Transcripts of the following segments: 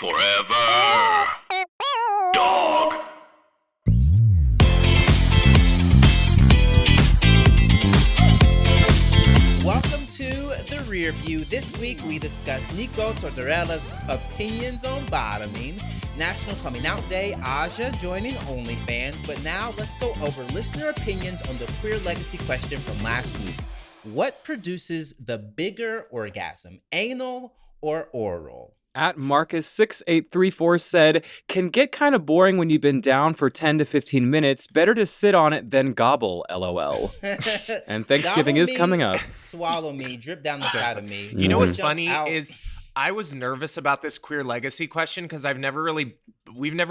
Forever. Dog. Welcome to the Rear View. This week we discuss Nico Tortorella's opinions on bottoming, National Coming Out Day, Aja joining OnlyFans, but now let's go over listener opinions on the queer legacy question from last week. What produces the bigger orgasm, anal or oral? At Marcus6834 said, can get kind of boring when you've been down for 10 to 15 minutes. Better to sit on it than gobble, LOL. And Thanksgiving is coming up. Swallow me, drip down the side of me. You know what's funny is I was nervous about this queer legacy question because we've never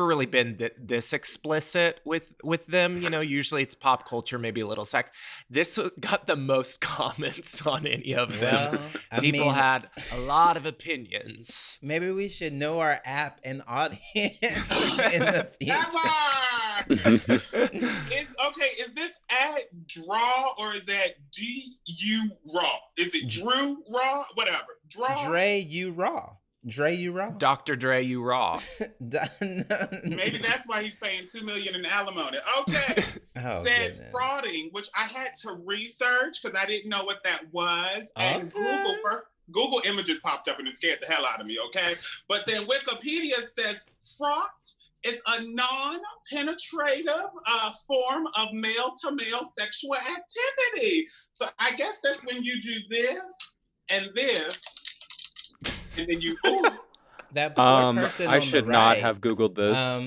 really been this explicit with them. You know, usually it's pop culture, maybe a little sex. This got the most comments on any of them. Well, People had a lot of opinions. Maybe we should know our app and audience in the future. Is this at Draw or is that DU Raw? Is it Drew Raw? Whatever. Draw. Dre, you raw. Dre, you raw. Dr. Dre, you raw. Maybe that's why he's paying $2 million in alimony. Okay. Said goodness. Frauding, which I had to research because I didn't know what that was. And Google images popped up and it scared the hell out of me, okay? But then Wikipedia says fraught is a non-penetrative form of male-to-male sexual activity. So I guess that's when you do this and this, and then you, ooh. That poor person I on should the not right, have Googled this.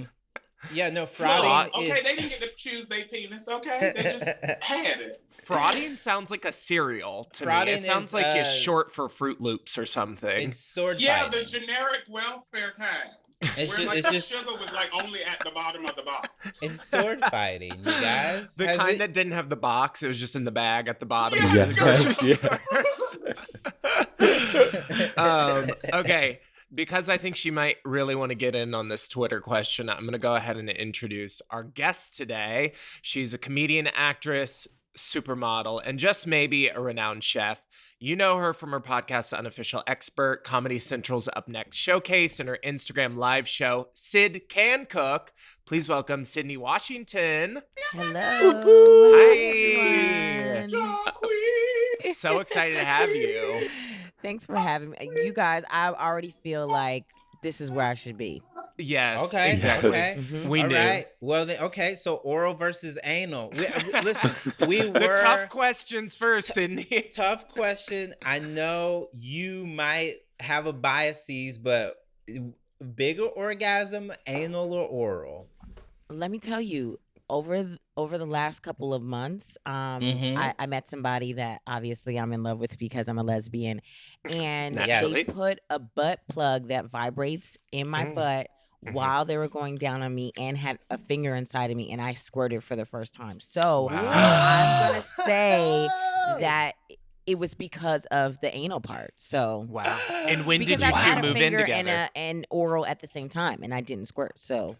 Yeah, no, frauding Okay, is... they didn't get to choose their penis, okay? They just had it. Frauding sounds like a cereal to Frauding me. It sounds is, like it's short for Fruit Loops or something. It's sword Yeah, fighting. the generic welfare kind. It's Where just, like it's the just sugar was like only at the bottom of the box. it's sword fighting, you guys. The Has kind it- that didn't have the box. It was just in the bag at the bottom. Okay, because I think she might really want to get in on this Twitter question, I'm going to go ahead and introduce our guest today. She's a comedian, actress, supermodel, and just maybe a renowned chef. You know her from her podcast, The Unofficial Expert, Comedy Central's Up Next Showcase, and her Instagram live show, Sid Can Cook. Please welcome Sydnee Washington. Hello. Hi. Queen. So excited to have you. Thanks for having me. You guys, I already feel like this is where I should be. Yes, Okay, exactly. okay. We All knew. right. Well, then, okay, so oral versus anal. Listen, we were... The tough questions first, Sydnee. Tough question. I know you might have a biases, but bigger orgasm, anal or oral? Let me tell you, over the last couple of months, Mhm. I met somebody that obviously I'm in love with because I'm a lesbian, and Naturally. they put a butt plug that vibrates in my butt while they were going down on me and had a finger inside of me, and I squirted for the first time. So I'm gonna say that it was because of the anal part. So Wow. And when did because you I two had a move in finger together? and oral at the same time, and I didn't squirt. So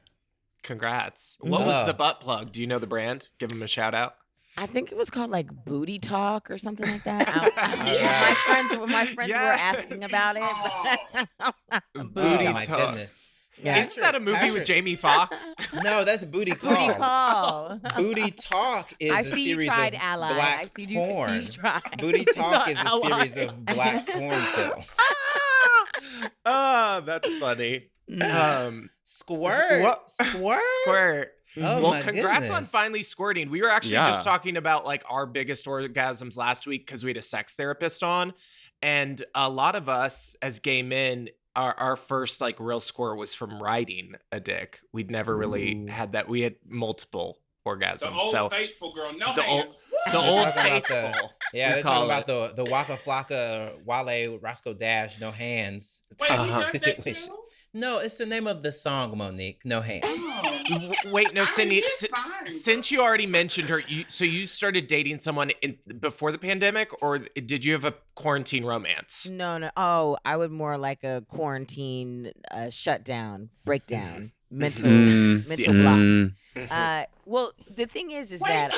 Congrats. What was the butt plug? Do you know the brand? Give them a shout out. I think it was called like Booty Talk or something like that. My friends were asking about it. Booty Oh, my Talk. goodness. Yeah. Isn't that a movie with Patrick. Jamie Foxx? No, that's Booty Call. Booty Call. Booty Talk is I a see you series tried, of Ally. black I see you porn. tried. Booty Talk is a Ally. series of black porn films. Oh, that's funny. Squirt. Squirt. Oh, Well, my congrats on goodness. finally squirting. We were actually Yeah. just talking about like our biggest orgasms last week because we had a sex therapist on. And a lot of us as gay men, our first like real squirt was from riding a dick. We'd never really had that. We had multiple orgasms. The old so faithful girl, no the old- hands. the They're old talking about faithful. Yeah, we they're call talking about the Waka Flocka, Wale, Roscoe Dash, No Hands Wait, type who of does that situation. too? No, it's the name of the song, Monique. No Hands. Wait, no, Sydney. it's fine, Since you already mentioned her, so you started dating someone before the pandemic, or did you have a quarantine romance? No. Oh, I would more like a quarantine shutdown, breakdown, mental Yes. block. Well, the thing is that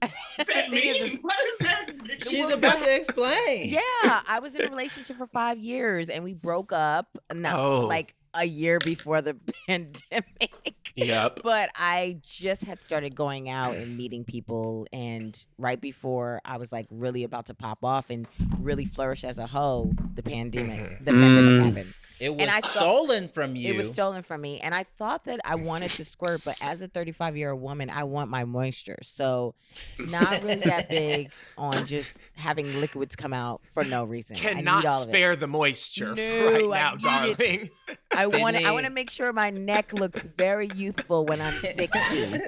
What's that mean? What does that mean? She's about to explain. yeah, I was in a relationship for 5 years and we broke up. No, Oh. like a year before the pandemic. Yep. But I just had started going out and meeting people, and right before I was like really about to pop off and really flourish as a hoe, the pandemic happened. It was And I stolen from you. It was stolen from me, and I thought that I wanted to squirt, but as a 35-year-old woman, I want my moisture. So, not really that big on just having liquids come out for no reason. I need all Cannot of it. spare the moisture No, right I now, need it. darling. I want Sydney. to make sure my neck looks very youthful when I'm 60. And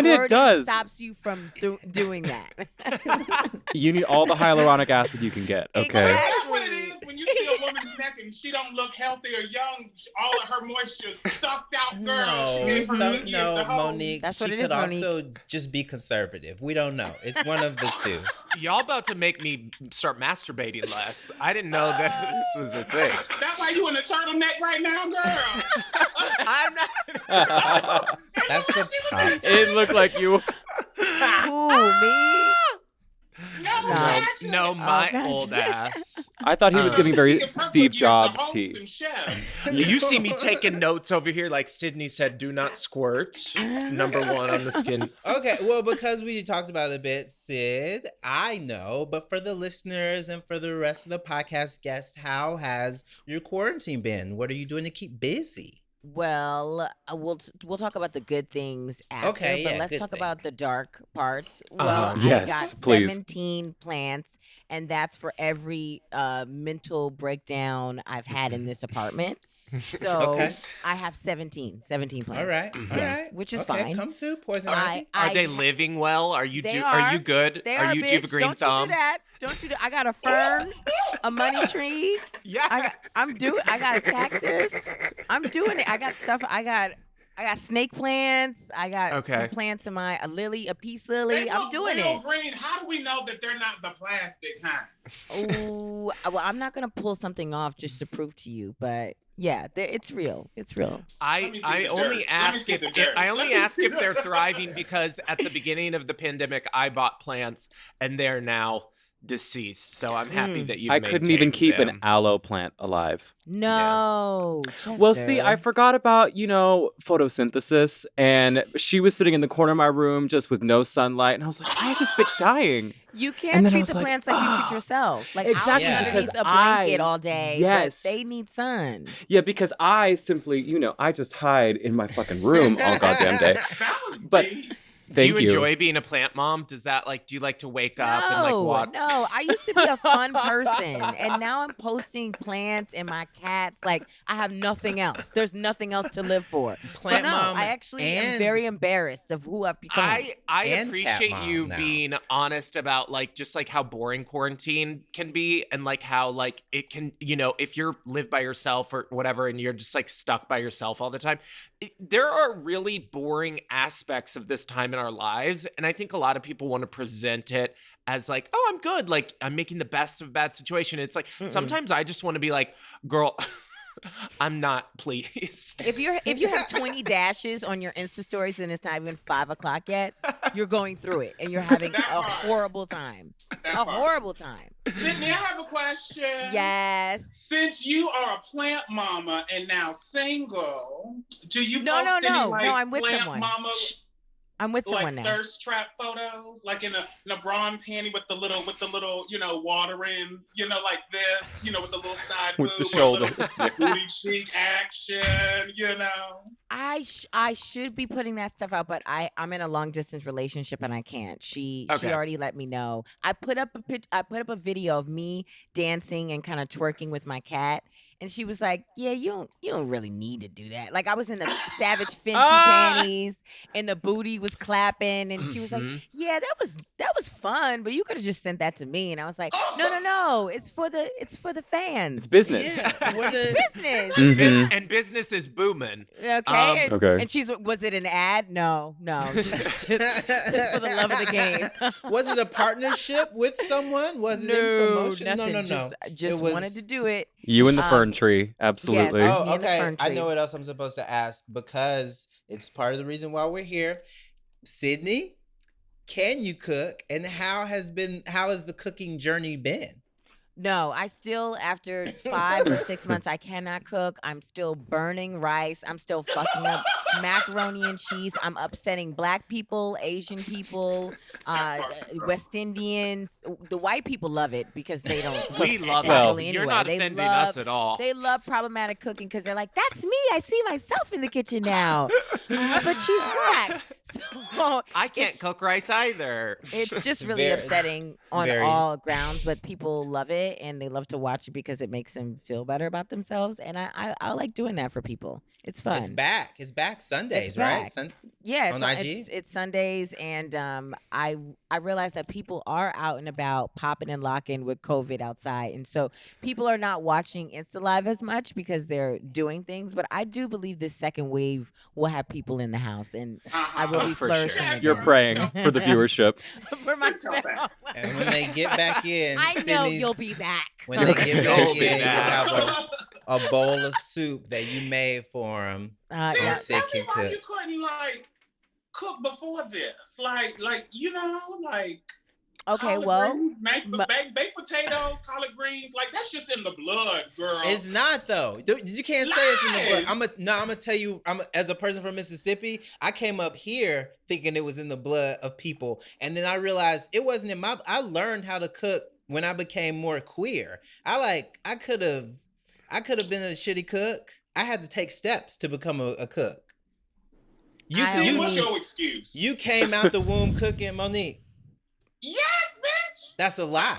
it Squirting does. stops you from doing that. You need all the hyaluronic acid you can get. Okay. Exactly. That's what it is when you see a woman's neck and she don't look healthy or young. All of her moisture sucked out, girl. She gave her good years to hold. Monique. That's she what it could is, Monique. also just be conservative. We don't know. It's one of the two. Y'all about to make me start masturbating less. I didn't know that this was a thing. That's why you in a turtleneck right now, girl. I'm not. That's the pop. It looked like you. Ooh, me? No, my gotcha. old ass. I thought he was giving very Steve Jobs tea. You see me taking notes over here, like Sydney said, do not squirt. Number 1 on the skin. Okay, well, because we talked about it a bit, Sid, I know, but for the listeners and for the rest of the podcast guests, how has your quarantine been? What are you doing to keep busy? Well, we'll talk about the good things after, Okay, but yeah, let's good talk things. about the dark parts. Well, Yes, I got please. 17 plants, and that's for every mental breakdown I've had in this apartment. So Okay. I have 17 plants. All right, Mhm. all Yes, right. which is Okay, fine. come through, Poison I- Ivy. Are they living well? Are you They are you good? They are are, you bitch. do you have a green Don't thumb? you do that. Don't you do I got a fern, a money tree. Yes. I got a cactus. I'm doing it. I got stuff. I got snake plants. I got some plants in a lily, a peace lily. I'm doing it. Green. How do we know that they're not the plastic kind? Oh, well, I'm not gonna pull something off just to prove to you, but yeah, it's real. It's real. Let me see I the only dirt. ask Let me if see the dirt. I only Let me ask see if the they're dirt. thriving because at the beginning of the pandemic I bought plants and they're now deceased. So I'm happy that you. I couldn't even keep them. an aloe plant alive. No. Well, see, I Chester. forgot about, photosynthesis, and she was sitting in the corner of my room just with no sunlight, and I was like, why is this bitch dying? You And can't then I treat was the like, plants like you treat yourself. Like Exactly, I'll be because underneath a blanket I- all day. yes. But they need sun. Yeah, because I simply, I just hide in my fucking room all goddamn day. That was But- deep. Thank do you enjoy being a plant mom? Does that do you like to wake up and water? No, I used to be a fun person, and now I'm posting plants and my cats. Like I have nothing else. There's nothing else to live for. Plant so no, mom I actually am and- very embarrassed of who I've become. I And appreciate cat you mom now. being honest about just how boring quarantine can be and how it can, if you're live by yourself or whatever and you're just stuck by yourself all the time. There are really boring aspects of this time in our lives, and I think a lot of people want to present it as oh, I'm good, I'm making the best of a bad situation. It's sometimes I just want to be girl, I'm not pleased. If you have 20 dashes on your Insta stories and it's not even 5 o'clock yet, you're going through it and you're having a horrible time. A horrible time. Sydney, I have a question. Yes. Since you are a plant mama and now single, do you No, post any no, I'm with plant someone. mama I'm with someone now. thirst trap photos, in a bra and panty with the little watering, like this, with the little side With the boob, shoulder. booty cheek action, I should be putting that stuff out, but I'm in a long distance relationship and I can't. She already let me know. I put up a video of me dancing and kind of twerking with my cat, and she was like, "Yeah, you don't really need to do that." I was in the Savage Fenty panties and the booty was clapping, and she was like, "Yeah, that was fun, but you could have just sent that to me." And I was like, "No, it's for the fans. It's business. Yeah, what a- business." Mhm. And business is booming. Okay. Okay. And was it an ad? No, just for the love of the game. Was it a partnership with someone? Was it in No, promotion? nothing. No. Just It was- wanted to do it. You and the fern tree, absolutely. Yes. Oh, Me and the okay. fern I tree. know what else I'm supposed to ask because it's part of the reason why we're here. Sydney, can you cook? And how has the cooking journey been? No, I still, after 5 or 6 months, I cannot cook. I'm still burning rice. I'm still fucking up macaroni and cheese. I'm upsetting black people, Asian people, West Indians. The white people love it because they don't cook We love properly it. anyway. You're not They offending love- us at all. They love problematic cooking because they're like, that's me. I see myself in the kitchen now. But she's black. So I can't it's- cook rice either. It's just really Very- upsetting on very- all grounds, but people love it and they love to watch it because it makes them feel better about themselves. And I like doing that for people. It's fun. It's back. It's back Sundays, It's right? back. Yeah, on IG? it's Sundays, and I realized that people are out and about, popping and locking with COVID outside, and so people are not watching Insta Live as much because they're doing things. But I do believe this second wave will have people in the house, and I will be for flourishing. sure. again. You're praying for the viewership. for myself. And when they get back in, I know Sydney's- you'll be back. When they get You'll back be in, you back. have a bowl of soup that you made for them. Yeah. Yeah. Tell Sid me can why cook. you couldn't like cook before this, like Okay, collard well, greens, but- baked potatoes, collard greens, like that's just in the blood, girl. It's not though. You can't say it's in the blood. Lies. I'm gonna tell you. As a person from Mississippi, I came up here thinking it was in the blood of people, and then I realized it wasn't in my. I learned how to cook when I became more queer. I could have been a shitty cook. I had to take steps to become a cook. What's your excuse? You came out the womb cooking, Monique. Yes, bitch. That's a lie.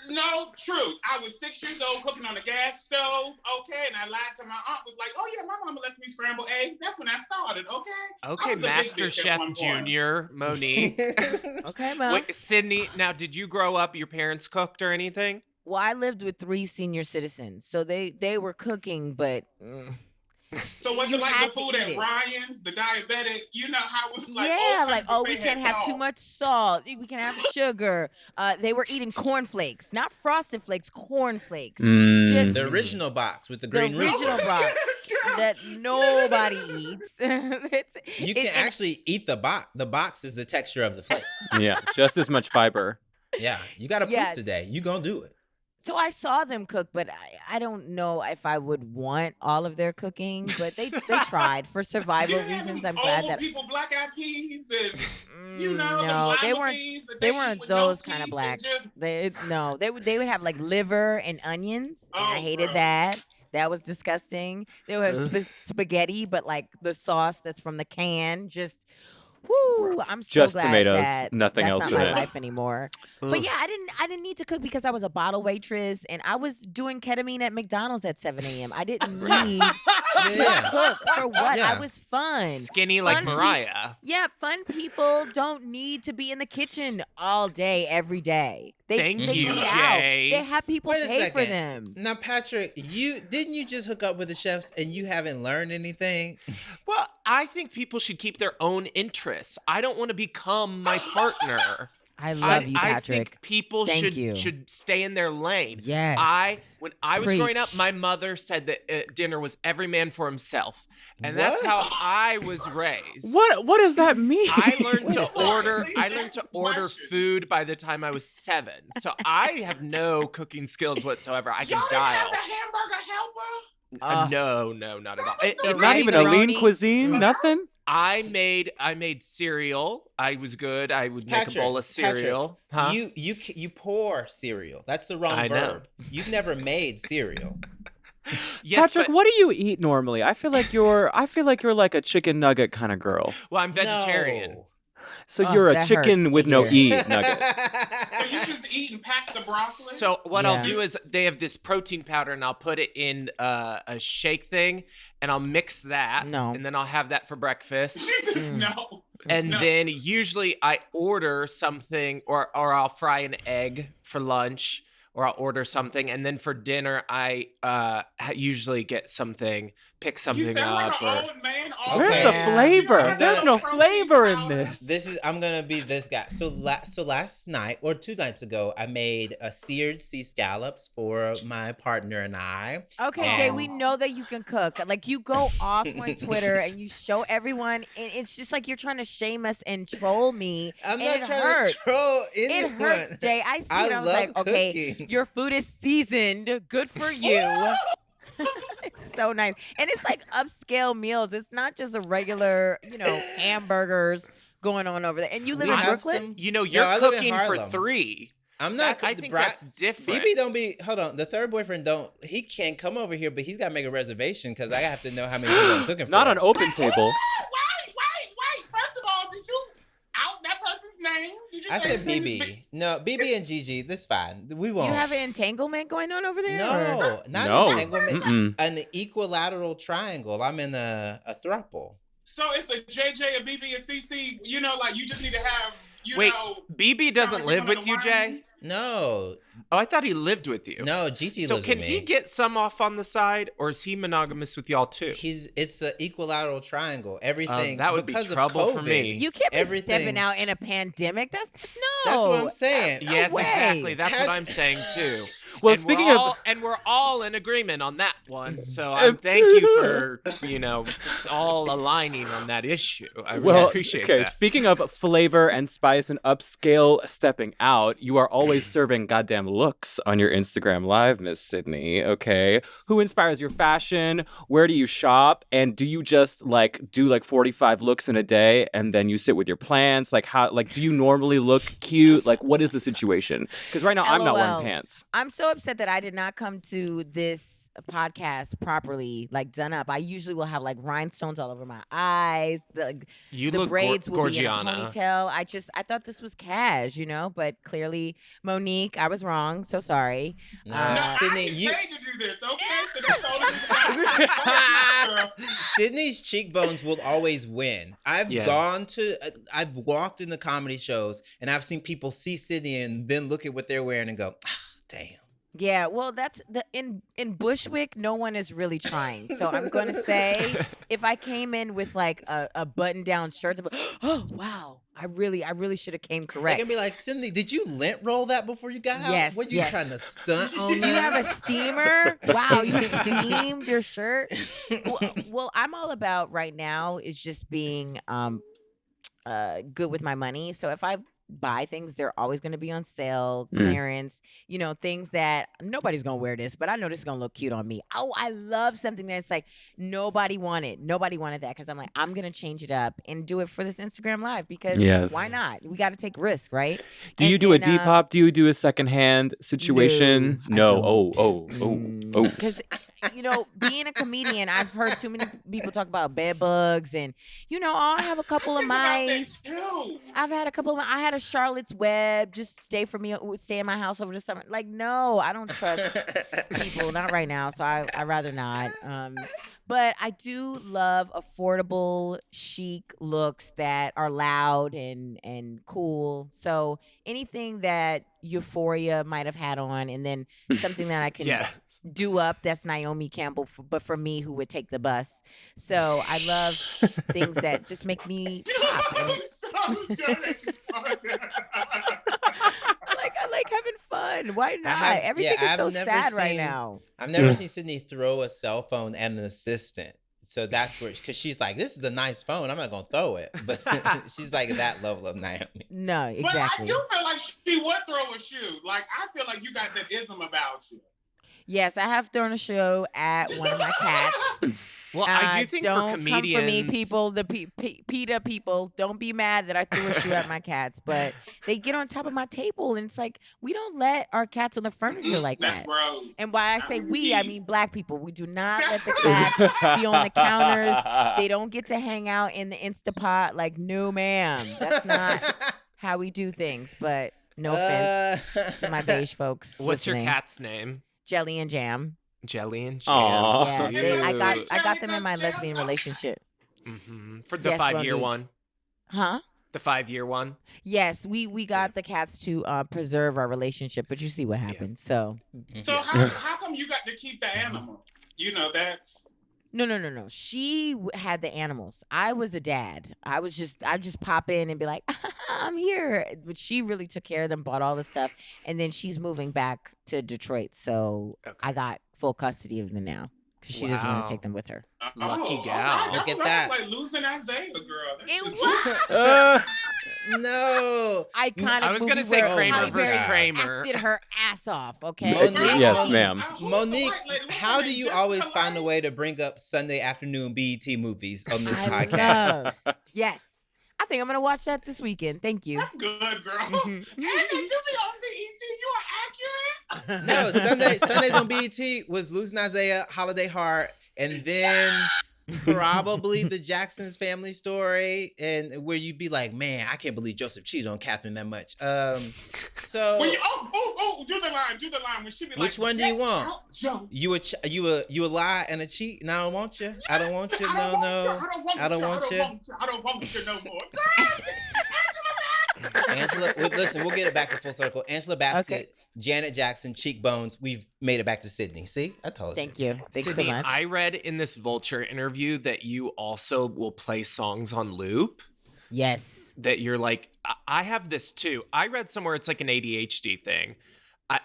No, truth. I was 6 years old cooking on a gas stove, okay, and I lied to my aunt. Was like, "Oh yeah, my mama lets me scramble eggs." That's when I started, okay. Okay, I was a big Master bitch at Chef one point. Junior, Monique. Okay, Mom. Wait, Sydney, now did you grow up, your parents cooked or anything? Well, I lived with 3 senior citizens, so they were cooking, but So was You it like had the to food eat at it. Ryan's, the diabetic? You know how it was like, yeah, oh, like we can't have too much salt, we can have sugar. They were eating cornflakes, not frosted flakes, cornflakes. Just The original box with the the green roof. original box that nobody eats. You can actually eat the box. The box is the texture of the flakes. Yeah, just as much fiber. Yeah, you got to Yeah. poop today. You gonna do it. So I saw them cook, but I don't know if I would want all of their cooking. But they tried for survival reasons. I'm glad that people black eyed peas and you know no, the they lima weren't. beans that They eat weren't with no those kind of teeth blacks. and just- They would have like liver and onions. And I Oh, hated gross. that. That was disgusting. They would have spaghetti, but like the sauce that's from the can. Just, whoo! I'm so Just glad tomatoes, that nothing that's else not in my it. life anymore. But yeah, I didn't need to cook because I was a bottle waitress and I was doing ketamine at McDonald's at 7 a.m. I didn't need to Yeah. cook for what? Yeah. I was fun. Skinny like Fun pe- Mariah. Yeah, fun people don't need to be in the kitchen all day, every day. Thank they you, eat out. Jay. They have people Wait a pay for second. them. Now, Patrick, didn't you just hook up with the chefs and you haven't learned anything? Well, I think people should keep their own interests. I don't want to become my partner. I love you, I Patrick. think people Thank you. should stay in their lane. Yes. When I was growing up, Preach. my mother said that dinner was every man for himself, and that's how I was raised. What does that mean? I learned to What is that? order. Please I learned answer to the order question. food by the time I was 7. So I have no cooking skills whatsoever. I can Y'all didn't dial. have the hamburger helper? No, not at all. The Not even a lean rice-a-roni. cuisine, nothing. I made cereal. I was good. I would make a bowl of cereal. Huh? You pour cereal. That's the wrong I know. verb. You've never made cereal. Yes, Patrick, but- what do you eat normally? I feel like you're like a chicken nugget kind of girl. well, I'm vegetarian. No. So Oh, you're a that chicken hurts with to no hear. E nugget. So you just eating packs of broccoli? So what Yeah. I'll do is they have this protein powder, and I'll put it in a shake thing, and I'll mix that, No. and then I'll have that for breakfast. Jesus, Mm. no. And No. then usually I order something, or I'll fry an egg for lunch, or I'll order something, and then for dinner I usually get something pick You something sound like up. an Or... old man. all Where's day. the Okay. flavor? I'm There's gonna- no flavor in this. I'm gonna be this guy. So last night or 2 nights ago, I made a seared sea scallops for my partner and I. Okay, Jay, And- we know that you can cook. Like, you go off on Twitter and you show everyone, and it's just like you're trying to shame us and troll me. I'm and not it trying hurts. to troll It anyone. hurts, Jay. I see I it. I was love like, okay, cooking. your food is seasoned. Good for you. It's so nice. And it's like upscale meals. It's not just a regular, hamburgers going on over there. And you live We in have Brooklyn? some- You know, No, you're I live in cooking for Harlem. 3. I'm not. I think that's different. BB don't be. Hold on. The third boyfriend don't. He can't come over here, but he's got to make a reservation because I have to know how many people I'm cooking for. Not an open table. Wait. First of all, did you out that person's name? Did you I say said his name is BB. No, BB and Gigi. That's fine. We won't. You have an entanglement going on over there? or- no, not No. entanglement. Mm-mm. An equilateral triangle. I'm in a throuple. So it's a JJ, a BB, and CC. Like you just need to have. Wait, BB doesn't somebody live on with the you, line. Jay? No, Oh, I thought he lived with you. no. Gigi So lives can with he me. get some off on the side, or is he monogamous with y'all too? It's an equilateral triangle. Everything. that would be because of trouble for COVID. me. You can't be Everything. stepping out in a pandemic. That's That's what I'm saying. No Yes, way. exactly. That's How'd what you- I'm saying too. Well, And speaking we're of- all, and we're all in agreement on that one. So thank you for all aligning on that issue. I really Well, appreciate okay, that. speaking of flavor and spice and upscale stepping out, you are always serving goddamn looks on your Instagram Live, Miss Sydnee, okay? Who inspires your fashion? Where do you shop? And do you just do 45 looks in a day and then you sit with your plants? Do you normally look cute? What is the situation? Because right now I'm not wearing LOL. pants. I'm so upset that I did not come to this podcast properly, done up. I usually will have rhinestones all over my eyes. You The look braids will be in a Gorgiana. ponytail. I thought this was cash, but clearly, Monique, I was wrong. So sorry. No, No, Sydney, I you. get paid to do this, okay? So that's totally Sydney's cheekbones will always win. I've walked in the comedy shows and I've seen people see Sydney and then look at what they're wearing and go, damn. Yeah, well, that's in Bushwick, no one is really trying. So I'm gonna say, if I came in with a button-down shirt, they'd be, oh wow, I really should have came They correct. can be like, Sydney, did you lint roll that before you got out? Yes, What you yes. trying to stunt on Do you that? have a steamer? Wow, you steamed your shirt. Well, I'm all about right now is just being good with my money. So if I buy things, they're always going to be on sale, clearance, things that nobody's going to wear this, but I know this is going to look cute on me. Oh, I love something that's nobody wanted that, because I'm I'm going to change it up and do it for this Instagram Live, because Yes. why not? We got to take risks, right? Do you And do a then, Depop? Do you do a secondhand situation? No, I No. don't. Oh. Because, being a comedian, I've heard too many people talk about bed bugs and, I have a couple of mice. too. I had a Charlotte's Web just stay in my house over the summer. No, I don't trust people, not right now. So I rather not. But I do love affordable, chic looks that are loud and cool. So anything that Euphoria might have had on, and then something that I can do up, that's Naomi Campbell, but for me, who would take the bus. So I love things that just make me pop. I like having fun. Why not? Everything is so sad right now. I've never seen Sydney throw a cell phone at an assistant. So that's where, because she's like, this is a nice phone. I'm not going to throw it. But she's like that level of Naomi. No, exactly. But I do feel like she would throw a shoe. I feel like you got that ism about you. Yes, I have thrown a show at one of my cats. Well, I do think don't for comedians, come for me, people. The PETA people, don't be mad that I threw a shoe at my cats, but they get on top of my table, and it's we don't let our cats on the furniture like That's that. gross. And why I say we, I mean Black people. We do not let the cats be on the counters. They don't get to hang out in the Instapot. No, ma'am, that's not how we do things. But no offense to my beige folks. what's your listening. cat's name? Jelly and Jam. Jelly and Jam. Aw. Yeah, I Cute. got them in my lesbian relationship. For the Yes, 5-year Monique. one. Huh? The 5-year one. Yes, we got the cats to preserve our relationship, but you see what happened. So So how come you got to keep the animals? That's No. She had the animals. I was a dad. I just pop in and be like, I'm here. But she really took care of them, bought all the stuff, and then she's moving back to Detroit. So I got full custody of them now because she doesn't want to take them with her. Lucky all gal. right. Look at That that. was like losing Isaiah, girl. That's It just- was No. iconic. I was movie gonna say where Kramer Halle versus Berry Kramer. acted her ass off. Okay. Yes, ma'am. Monique, how do you always find a way to bring up Sunday afternoon BET movies on this I podcast? love. Yes. I think I'm gonna watch that this weekend. Thank you. That's good, girl. Mhm. And you be on BET. You are accurate. No, Sundays on BET was Losing Isaiah, Holiday Heart, and then probably the Jackson's Family Story, and where you'd be like, man, I can't believe Joseph cheated on Catherine that much. So When you, do the line when she be like, which one do you want? Joe. You a lie and a cheat? No, I don't want you. I don't want you. I No, don't no. want you. I don't want you. I don't want you no more. Angela, listen, we'll get it back in full circle. Angela Bassett, Okay. Janet Jackson, Cheekbones. We've made it back to Sydney. See, I told you. Thank you. Thanks Sydnee, so much. I read in this Vulture interview that you also will play songs on loop. Yes. That you're like, I have this too. I read somewhere it's like an ADHD thing.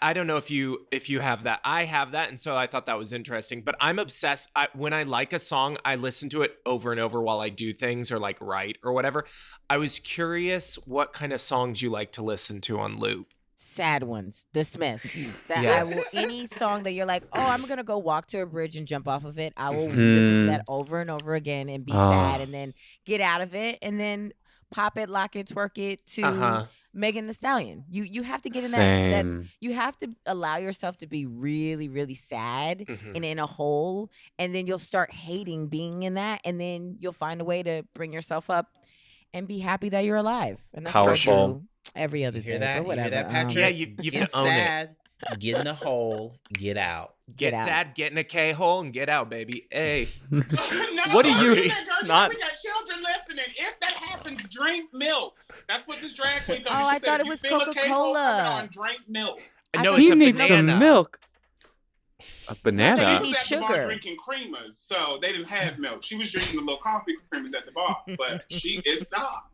I don't know if you have that. I have that, and so I thought that was interesting. But I'm obsessed. When I like a song, I listen to it over and over while I do things or like write or whatever. I was curious what kind of songs you like to listen to on loop. Sad ones. The Smiths. That Yes. I will, any song that you're like, oh, I'm gonna go walk to a bridge and jump off of it. I will listen to that over and over again and be sad, and then get out of it, and then pop it, lock it, twerk it to Megan Thee Stallion. You have to get in that Same. you have to allow yourself to be really, really sad and in a hole, and then you'll start hating being in that, and then you'll find a way to bring yourself up and be happy that you're alive. And that's what I Powerful. do every other You hear day, that? but You whatever. hear that, Patrick? Yeah, you have Get to own it. sad, get in the hole, get out. Get out. sad, get in a K-hole, and get out, baby. Hey. No, What do you- girl, not- We got children listening. If that happens, drink milk. That's what this drag queen told me. Oh, She I said, thought if it you was feel a K-hole Coca-Cola. coming on, drink milk. No, thought it's He a needs banana. some milk. A I banana. thought She need was at the bar sugar. drinking creamers, so they didn't have milk. She was drinking the little coffee creamers at the bar, but she is stopped.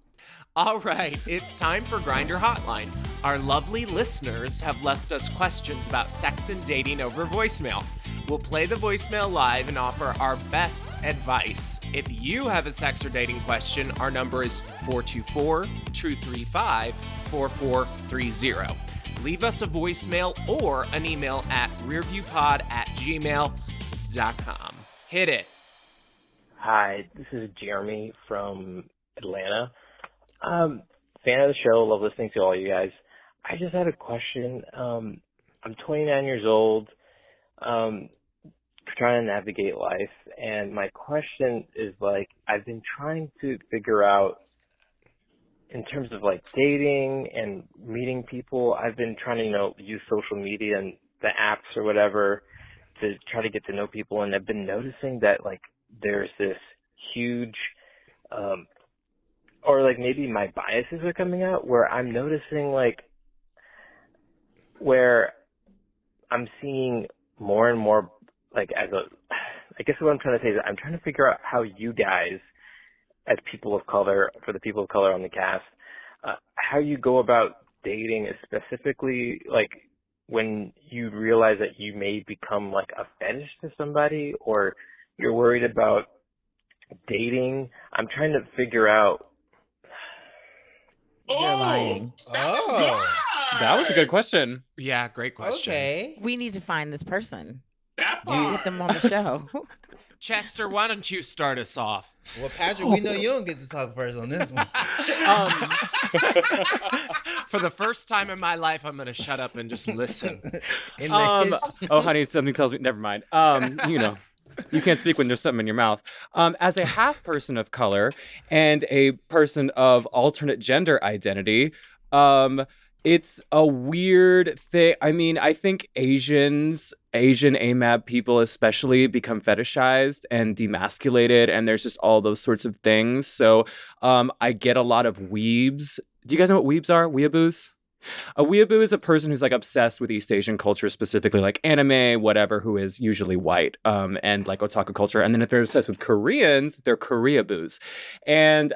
All right, it's time for Grindr Hotline. Our lovely listeners have left us questions about sex and dating over voicemail. We'll play the voicemail live and offer our best advice. If you have a sex or dating question, our number is 424-235-4430. Leave us a voicemail or an email at rearviewpod@gmail.com. Hit it. Hi, this is Jeremy from Atlanta. Fan of the show, love listening to all you guys. I just had a question. I'm 29 years old, trying to navigate life, and my question is like, I've been trying to figure out, in terms of like dating and meeting people, I've been trying to, use social media and the apps or whatever to try to get to know people, and I've been noticing that like there's this huge, or like maybe my biases are coming out, where I'm noticing like where I'm seeing more and more like I guess what I'm trying to say is I'm trying to figure out how you guys, as people of color, for the people of color on the cast, how you go about dating, specifically like when you realize that you may become like a fetish to somebody, or you're worried about dating. I'm trying to figure out. You're lying. That was a good question. Yeah, great question. Okay. We need to find this person. That Get part. them on the show. Chester, why don't you start us off? Well, Patrick, we know you don't get to talk first on this one. For the first time in my life, I'm going to shut up and just listen. In the Oh, honey, something tells me. Never mind. You can't speak when there's something in your mouth. As a half person of color and a person of alternate gender identity, it's a weird thing. I mean, I think Asian AMAB people especially become fetishized and demasculated, and there's just all those sorts of things. So I get a lot of weebs. Do you guys know what weebs are? Weeaboos? A weeaboo is a person who's like obsessed with East Asian culture, specifically like anime, whatever, who is usually white, and like otaku culture. And then if they're obsessed with Koreans, they're Koreaboos. And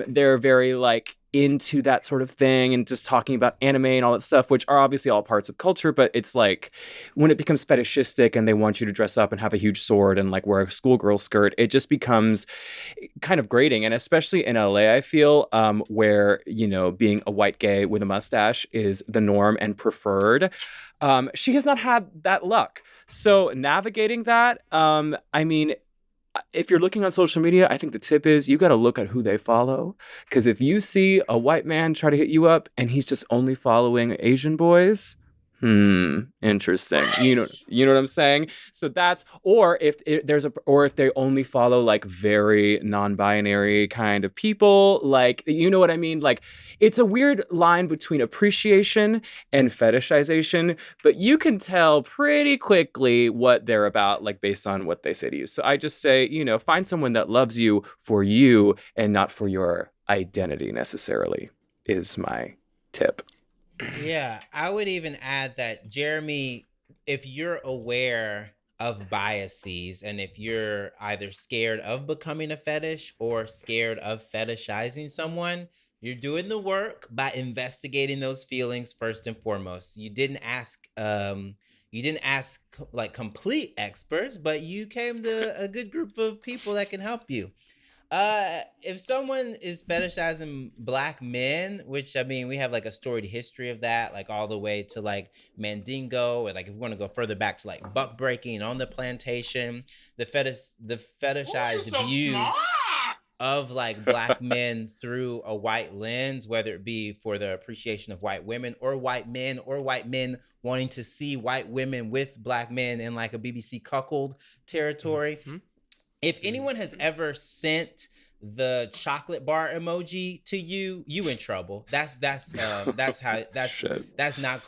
they're very like into that sort of thing and just talking about anime and all that stuff, which are obviously all parts of culture, but it's like when it becomes fetishistic and they want you to dress up and have a huge sword and like wear a schoolgirl skirt, it just becomes kind of grating. And especially in LA, I feel, where, you know, being a white gay with a mustache is the norm and preferred. She has not had that luck. So navigating that, I mean, if you're looking on social media, I think the tip is you got to look at who they follow. Because if you see a white man try to hit you up and he's just only following Asian boys, interesting. You know what I'm saying? So that's, or if they only follow like very non-binary kind of people, like, you know what I mean? Like, it's a weird line between appreciation and fetishization, but you can tell pretty quickly what they're about, like based on what they say to you. So I just say, you know, find someone that loves you for you and not for your identity necessarily, is my tip. Yeah, I would even add that, Jeremy, if you're aware of biases and if you're either scared of becoming a fetish or scared of fetishizing someone, you're doing the work by investigating those feelings first and foremost. You didn't ask like complete experts, but you came to a good group of people that can help you. If someone is fetishizing Black men, which I mean, we have like a storied history of that, like all the way to like Mandingo, or like if we want to go further back to like buck breaking on the plantation, the fetishized view of like Black men through a white lens, whether it be for the appreciation of white women or white men wanting to see white women with Black men in like a BBC cuckold territory. Mm-hmm. If anyone has ever sent the chocolate bar emoji to you, you in trouble. That's not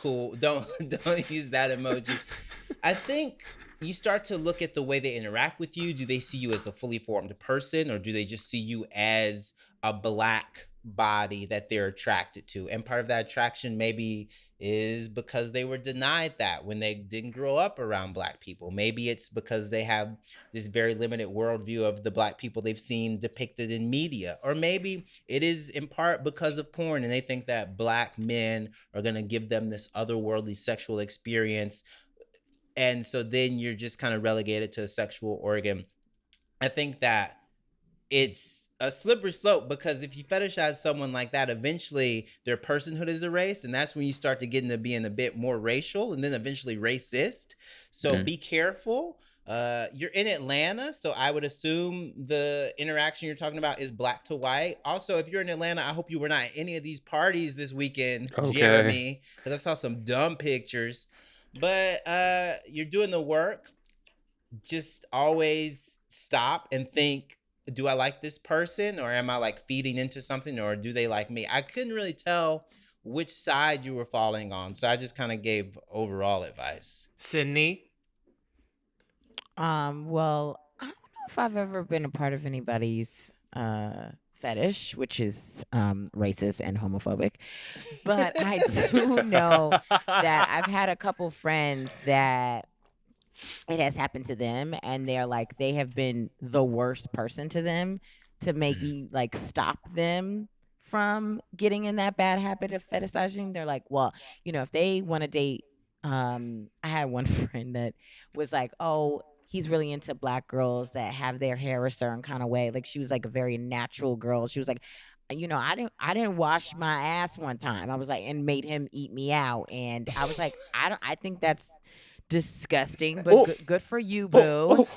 cool. Don't use that emoji. I think you start to look at the way they interact with you. Do they see you as a fully formed person, or do they just see you as a Black body that they're attracted to? And part of that attraction maybe is because they were denied that when they didn't grow up around Black people. Maybe it's because they have this very limited worldview of the Black people they've seen depicted in media. Or maybe it is in part because of porn and they think that Black men are going to give them this otherworldly sexual experience. And so then you're just kind of relegated to a sexual organ. I think that it's a slippery slope, because if you fetishize someone like that, eventually their personhood is erased, and that's when you start to get into being a bit more racial and then eventually racist. So be careful. You're in Atlanta, so I would assume the interaction you're talking about is Black to white. Also, if you're in Atlanta, I hope you were not at any of these parties this weekend, Jeremy, because I saw some dumb pictures. But you're doing the work. Just always stop and think, do I like this person, or am I like feeding into something, or do they like me? I couldn't really tell which side you were falling on, so I just kind of gave overall advice. Sydnee? Well, I don't know if I've ever been a part of anybody's fetish, which is racist and homophobic, but I do know that I've had a couple friends that it has happened to them, and they're like, they have been the worst person to them to maybe like stop them from getting in that bad habit of fetishizing. They're like, well, you know, if they want to date, I had one friend that was like, oh, he's really into Black girls that have their hair a certain kind of way. Like, she was like a very natural girl. She was like, you know, I didn't wash my ass one time. I was like, and made him eat me out. And I was like, I think that's disgusting, but good for you, boo.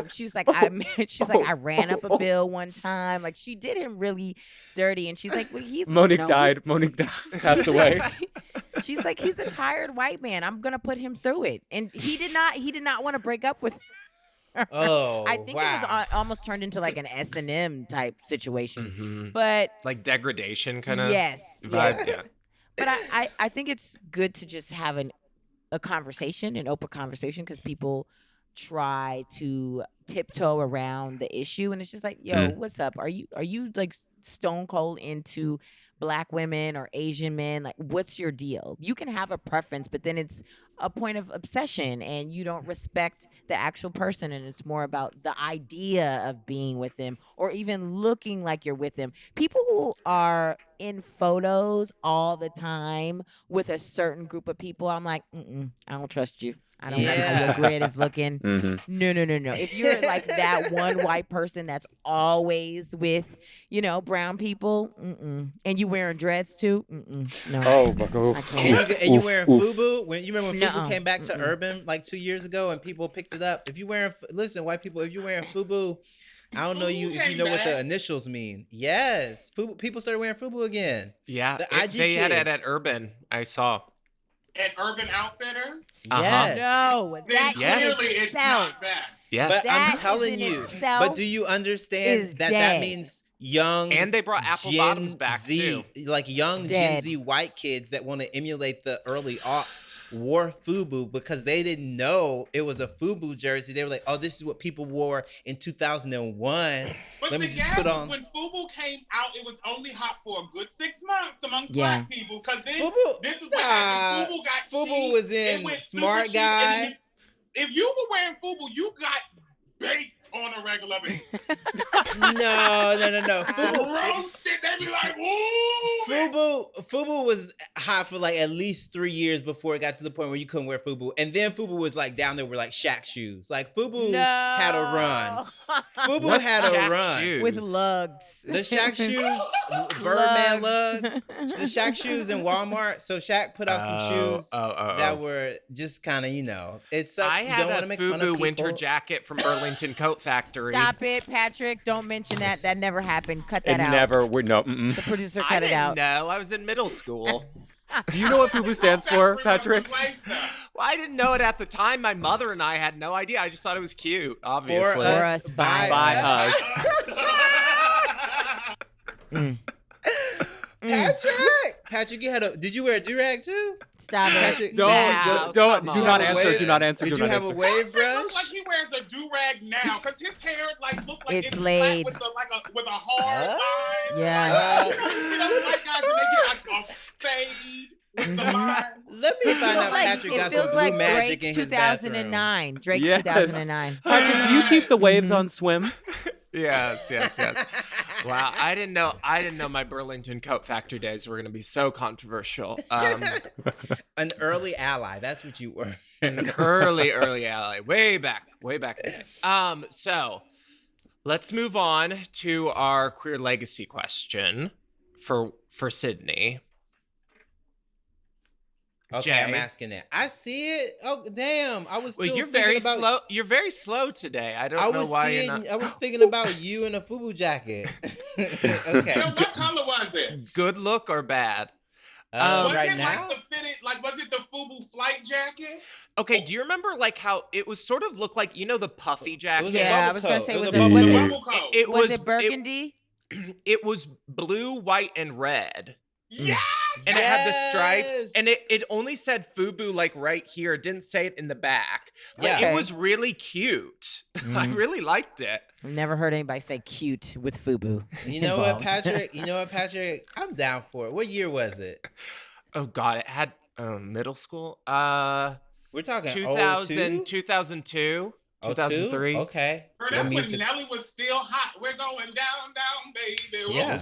She was like, I ran up a bill one time. Like, she did him really dirty, and she's like, well, he's Monique died, passed away. She's like, he's a tired white man. I'm gonna put him through it, and he did not want to break up with her. Oh, I think it was almost turned into like an S&M type situation, but like degradation kind of. Yes. Yeah. But I think it's good to just have a conversation, an open conversation, because people try to tiptoe around the issue, and it's just like, yo, what's up? Are you like stone cold into Black women or Asian men. Like, what's your deal? You can have a preference, but then it's a point of obsession and you don't respect the actual person, and it's more about the idea of being with them or even looking like you're with them. People who are in photos all the time with a certain group of people, I'm like, I don't trust you. I don't know how your grid is looking. No. If you're like that one white person that's always with, brown people, and you wearing dreads too, no. Oh my God. And you wearing FUBU? When you remember when FUBU came back to urban like 2 years ago and people picked it up? If you wearing, listen, white people, if you're wearing FUBU, I don't know if you know what the initials mean. Yes, FUBU, people started wearing FUBU again. Yeah, the IG they had it kids. at Urban. I saw. At Urban Outfitters? Yes. No, Then that clearly in it's itself not that. Yes. But That I'm telling in you. itself But do you understand is that dead. means young And they brought apple Gen bottoms back Z, too. like young Gen Dead. Z white kids that want to emulate the early aughts wore FUBU because they didn't know it was a FUBU jersey. They were like, "Oh, this is what people wore in 2001." But Let me the just gag put was on when FUBU came out, it was only hot for a good 6 months amongst Yeah. black people. Because then FUBU. this is what happened. FUBU got FUBU cheap. was It in went super Smart cheap, Guy. and if you were wearing FUBU, you got baked on a regular basis. No. Roasted. They be like, ooh. FUBU was hot for like at least 3 years before it got to the point where you couldn't wear FUBU, and then FUBU was like down there with like Shaq shoes. Like FUBU had a run. FUBU What's had a Shaq run. shoes? with lugs. The Shaq shoes, Birdman lugs, the Shaq shoes in Walmart. So Shaq put out some shoes that were just kind of, it sucks. I You had don't want to a make fun of FUBU people. winter jacket from Burlington Coat Factory. Stop it, Patrick. Don't mention that. That never happened. Cut that It out. never would no. The producer I cut it didn't out. know. I was in middle school. Do you know what FUBU stands for, Patrick? Well, I didn't know it at the time. My mother and I had no idea. I just thought it was cute, obviously. For us, by By us. Patrick, did you wear a do-rag too? Stop it. Patrick, Now, Don't. come Do on. not have a answer. wave? Do not answer. Did Do you not have a answer. wave It brush? looks like he wears a do-rag now because his hair looks like It's flat laid. with a hard line. Yeah. You know, white guys, when they get like a fade with the line. Let me find out Patrick It got feels some like blue magic Drake in his bathroom. 2009. Drake Yes. 2009. Patrick, do you keep the waves on swim? Yes. Wow, I didn't know my Burlington Coat Factory days were going to be so controversial. An early ally. That's what you were. An early ally, way back then. So let's move on to our queer legacy question for Sydnee. Okay, Jay. I'm asking that. I see it. Oh, damn. I was Well, still you're thinking very about slow. You're very slow today. I don't know why you're not. I was thinking about you in a FUBU jacket. Okay. Now, what color was it? Good look or bad? Was right it now? was it the FUBU flight jacket? Okay, do you remember like how it was sort of looked like, the puffy jacket? was a Yeah, I bubble was gonna coat. say, It was a it bubble was coat. it Bubble coat. It was it burgundy? It was blue, white, and red. Yes! And it had the stripes, Yes! and it only said FUBU like right here. It didn't say it in the back. But Yeah. it was really cute. I really liked it. I've never heard anybody say cute with FUBU. You know what, involved. Patrick? I'm down for it. What year was it? Oh God, it had middle school. We're talking 2000, 02? 2002, 02? 2003. Okay. Bro, What that's when music? Nelly was still hot. We're going down, baby. Yeah.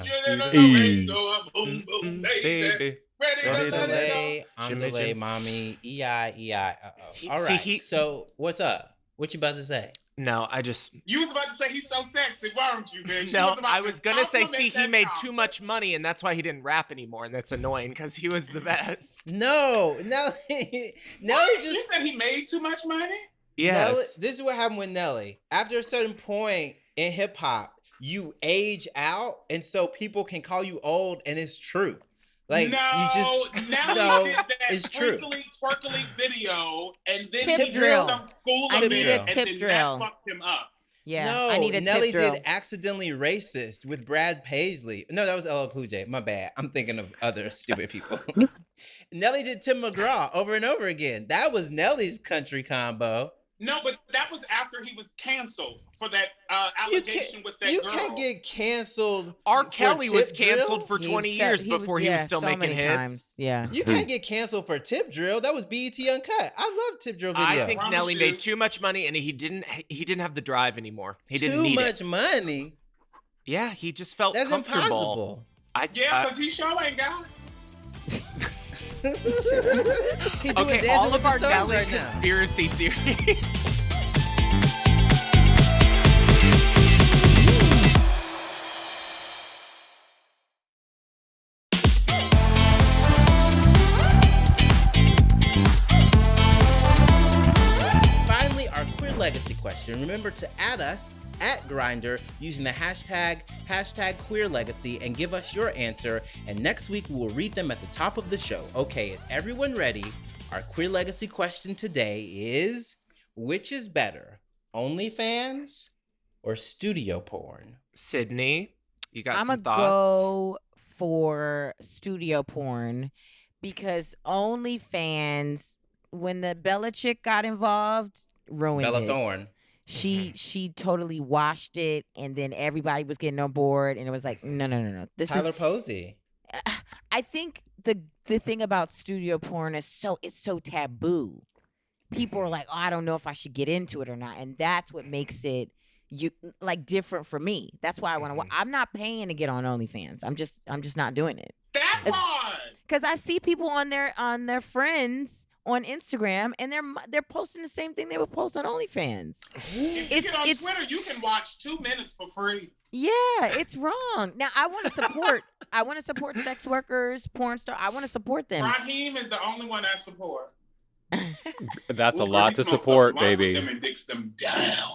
Boom, boom, baby. Ready Ready to to let it go. lay, I'm Jimmy, delay, Jim. mommy, E-I, uh-oh. All See, right, so what's up? What you about to say? No, I just You was about to say he's so sexy, weren't you, bitch? no. about I to was gonna say, compliment see, he that made dog. too much money, and that's why he didn't rap anymore, and that's annoying because he was the best. No, Nelly What? You just... said he made too much money? Yes. Nelly, this is what happened with Nelly. After a certain point in hip-hop, you age out, and so people can call you old, and it's true. Like, no, you just... Nelly No, did that it's true. twerkly video, and then Tip he drill. did some school I event, need a and tip then drill. that fucked him up. Yeah, No, I need a Nelly tip drill. did Accidentally Racist with Brad Paisley. No, that was LL Cool J. My bad. I'm thinking of other stupid people. Nelly did Tim McGraw over and over again. That was Nelly's country combo. No, but that was after he was canceled for that allegation with that you girl. You can't get canceled. R. Kelly was canceled for He 20 said- years before he was still so making many hits. times. Yeah. You can't get canceled for Tip Drill. That was BET Uncut. I love Tip Drill video. I think Promise Nelly you. made too much money and he didn't have the drive anymore. He didn't too need much it. money. Yeah, he just felt That's comfortable. impossible. Yeah, because he sure ain't got. He doing Okay, Dancing all with of the our Stars Nelly right now. conspiracy theories. Finally, our queer legacy question. Remember to add us at Grindr using the hashtag #queerlegacy and give us your answer. And next week we will read them at the top of the show. Okay, is everyone ready? Our queer legacy question today is: which is better, OnlyFans or studio porn? Sydney, you got I'm some gonna thoughts? go for studio porn because OnlyFans, when the Bella chick got involved, ruined Bella it. Thorne. She totally washed it, and then everybody was getting on board, and it was like, no. This Tyler is. Posey. I think the thing about studio porn is it's so taboo. People are like, oh, I don't know if I should get into it or not, and that's what makes it different for me. That's why I want to. I'm not paying to get on OnlyFans. I'm just not doing it. That It's- part. Because I see people on their friends on Instagram, and they're posting the same thing they would post on OnlyFans. If you get on Twitter, you can watch 2 minutes for free. Yeah, it's wrong. Now I want to support. I want to support sex workers, porn stars. I want to support them. Raheem is the only one I support. That's a Ooh, lot to Raheem smells support, something wrong with baby. them and dicks them down.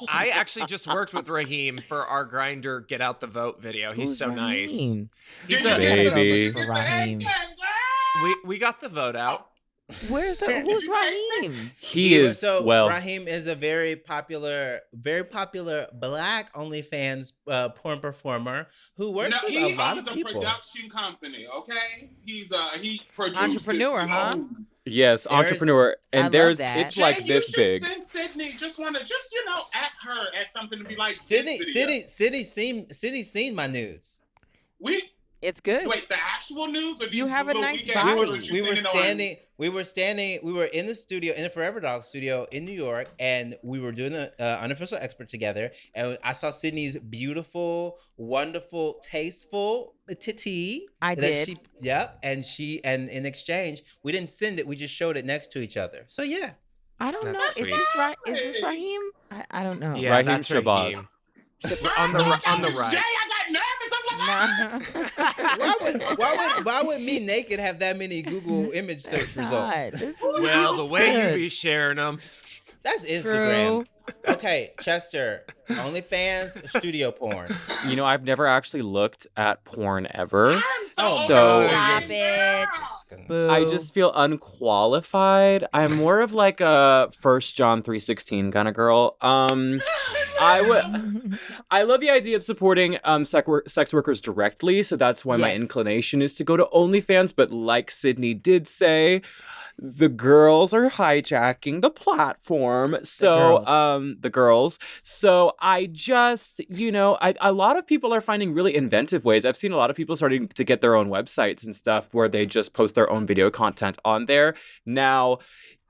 I actually just worked with Raheem for our Grindr Get Out the Vote video. He's Who's so nice. Raheem? Did He's you a- get Baby. it? For Raheem. We got the vote out. Who's Raheem? He is Raheem is a very popular Black OnlyFans porn performer who works No, with he a lot owns of a people. production company. Okay, he produces. Entrepreneur, he huh? owns. Yes, There's- entrepreneur, I and love there's that. it's Jay, like you this should big. Send Sydney at her at something to be like. Sydney seen my nudes. It's good. Wait, the actual news or these You have a little nice weak-ass body. photos you sending on- We were in the studio, in the Forever Dog studio in New York, and we were doing the unofficial expert together. And I saw Sydney's beautiful, wonderful, tasteful titty. I that did. And in exchange, we didn't send it. We just showed it next to each other. So yeah. I don't That's know. sweet. Is this Raheem? I don't know. Yeah, Raheem that's Shabazz. Raheem. On the right. Jay, I got nervous. I'm like, Why would me naked have that many Google image search results? God, this is Well, the way good. you be sharing them. That's Instagram. True. Okay, Chester, OnlyFans, studio porn. You know, I've never actually looked at porn ever. So- Stop yes. it. Boo. I just feel unqualified. I'm more of like a 1 John 3:16 kind of girl. I love the idea of supporting sex workers directly, so that's why my Yes. inclination is to go to OnlyFans. But like Sydney did say, the girls are hijacking the platform. So the girls. So I just, a lot of people are finding really inventive ways. I've seen a lot of people starting to get their own websites and stuff where they just post their own video content on there. Now,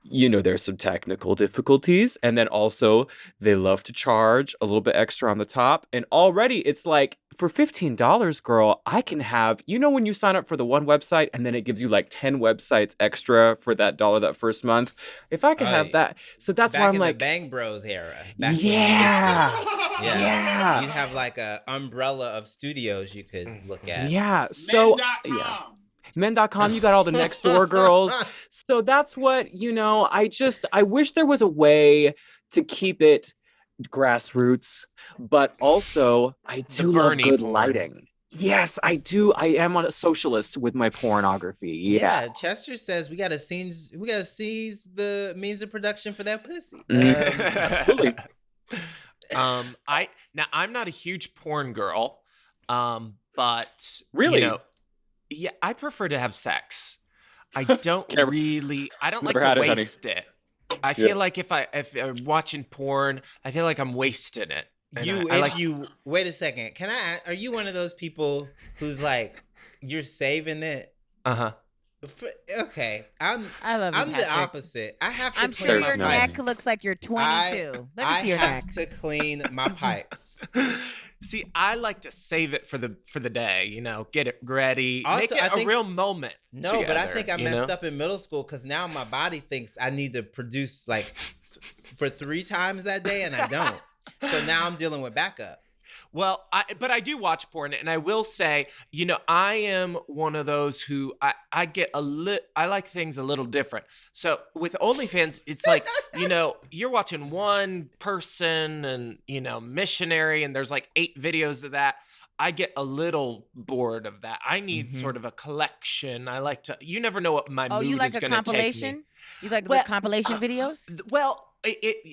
there's some technical difficulties, and then also they love to charge a little bit extra on the top. And already it's like, for $15, girl, I can have, when you sign up for the one website and then it gives you like 10 websites extra for that $1 that first month. If I can have that. So that's why I'm in like, the Bang Bros era. Yeah. Yeah. You have like a umbrella of studios you could look at. Yeah. So, yeah. Men.com, you got all the next door girls. So that's what, I wish there was a way to keep it grassroots, but also I do love Bernie good porn. lighting. Yes, I do. I am a socialist with my pornography. Yeah. Chester says we gotta seize the means of production for that pussy. Absolutely. I'm not a huge porn girl, but Really? Yeah, I prefer to have sex. I don't Never- really. I don't like never had to it, honey. waste it. I feel like if I'm watching porn, I feel like I'm wasting it. And Wait a second. Are you one of those people who's like, you're saving it? Uh-huh. Okay, I love you, I'm the Patrick. opposite. I have to I'm clean sure my your pipes. neck looks like you're 22. Let me see your I neck. have to clean my pipes. See, I like to save it for the day, you know, get it ready, Also, make it a real moment. No, but I think I together, messed up in middle school because now my body thinks I need to produce like for 3 times that day, and I don't. So now I'm dealing with backup. Well, but I do watch porn, and I will say, you know, I am one of those who I get I like things a little different. So with OnlyFans, it's like, you know, you're watching one person and, you know, missionary, and there's like 8 videos of that. I get a little bored of that. I need sort of a collection. I like to, you never know what my mood you like is a going to take me. compilation? You like the compilation videos? Well,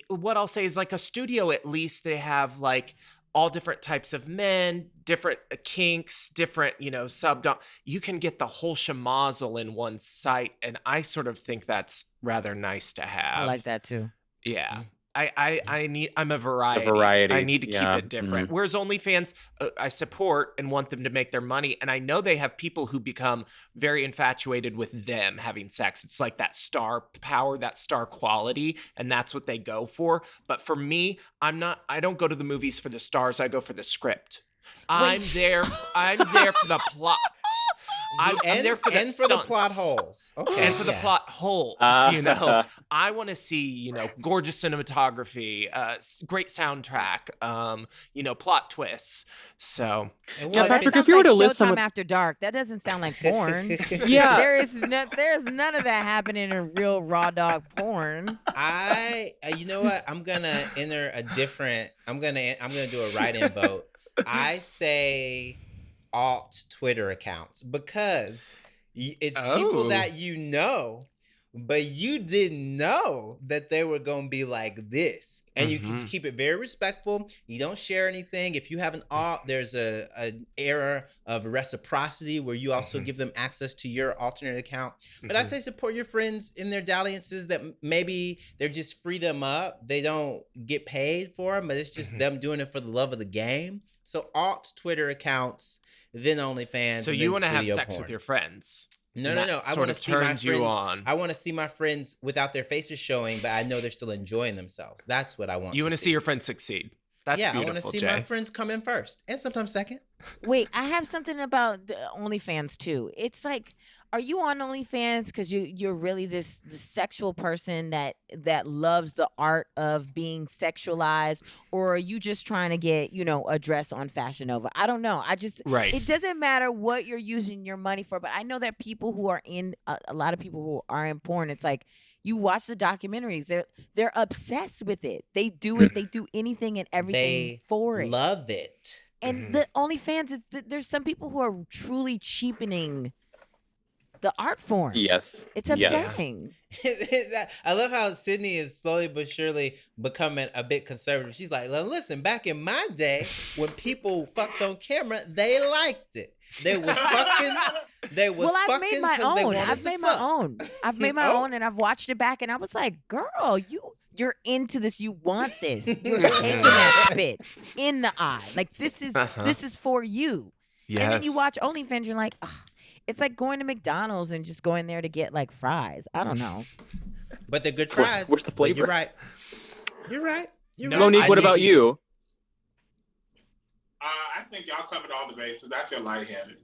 what I'll say is like a studio, at least they have like all different types of men, different kinks, different, you know, subdom. You can get the whole schmozzle in one site, and I sort of think that's rather nice to have. I like that too. Yeah. I'm a variety. I need to keep it different. Whereas OnlyFans, I support and want them to make their money. And I know they have people who become very infatuated with them having sex. It's like that star power, that star quality, and that's what they go for. But for me, I don't go to the movies for the stars. I go for the script. I'm there for the plot. I'm there for the stunts. For the plot holes. Okay. And for the plot holes, you know. I want to see, you know, gorgeous cinematography, great soundtrack, you know, plot twists. So, yeah, Patrick, if you were to list some After Dark, that doesn't sound like porn. Yeah. There's none of that happening in real raw dog porn. You know what? I'm gonna enter a different. I'm gonna do a write-in vote. I say alt Twitter accounts because it's people that you know, but you didn't know that they were gonna be like this, and you can keep it very respectful. You don't share anything. If you have an alt, there's an era of reciprocity where you also give them access to your alternate account. But I say support your friends in their dalliances that maybe they're just free them up. They don't get paid for them, but it's just them doing it for the love of the game. So alt Twitter accounts, then OnlyFans. So you want to have sex with your friends? No. I want to see my friends. I want to see my friends without their faces showing, but I know they're still enjoying themselves. That's what I want. You want to see your friends succeed. That's beautiful, I want to see my friends come in first and sometimes second. Wait, I have something about the OnlyFans too. It's like, are you on OnlyFans because you're really this sexual person that loves the art of being sexualized, or are you just trying to get, you know, a dress on Fashion Nova? I don't know. It doesn't matter what you're using your money for, but I know that people who are in a lot of people who are in porn, it's like you watch the documentaries, they're obsessed with it. They do it. They do anything and everything for it. Love it. And the OnlyFans, there's some people who are truly cheapening the art form. Yes. It's upsetting. I love how Sydnee is slowly but surely becoming a bit conservative. She's like, well, listen, back in my day, when people fucked on camera, they liked it. They was fucking. I've made my own. I've made my own, and I've watched it back, and I was like, girl, you're into this. You want this. You're taking that spit in the eye. Like, this is for you. Yes. And then you watch OnlyFans, you're like, ugh. It's like going to McDonald's and just going there to get like fries. I don't know. But they're good fries. What's the flavor? You're right. Monique, what about you? I think y'all covered all the bases. I feel lightheaded.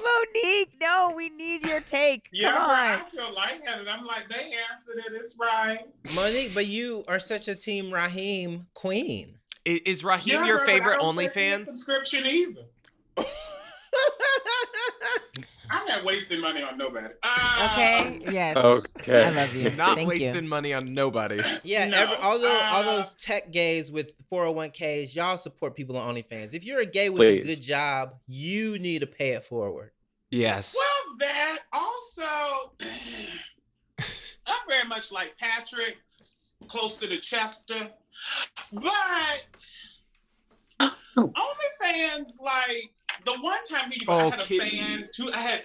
Monique, no, we need your take. Yeah, Come on. right. I feel lightheaded. I'm like, they answered it. It's right. Monique, but you are such a Team Raheem queen. Is Raheem your favorite OnlyFans? Subscription either. I'm not wasting money on nobody. Okay. Yes. Okay. I love you. Not Thank wasting you. money on nobody. Yeah. All those tech gays with 401ks, y'all support people on OnlyFans. If you're a gay with a good job, you need to pay it forward. Yes. Well, that also, I'm very much like Patrick, close to the Chester, but OnlyFans, like the one time I had a fan,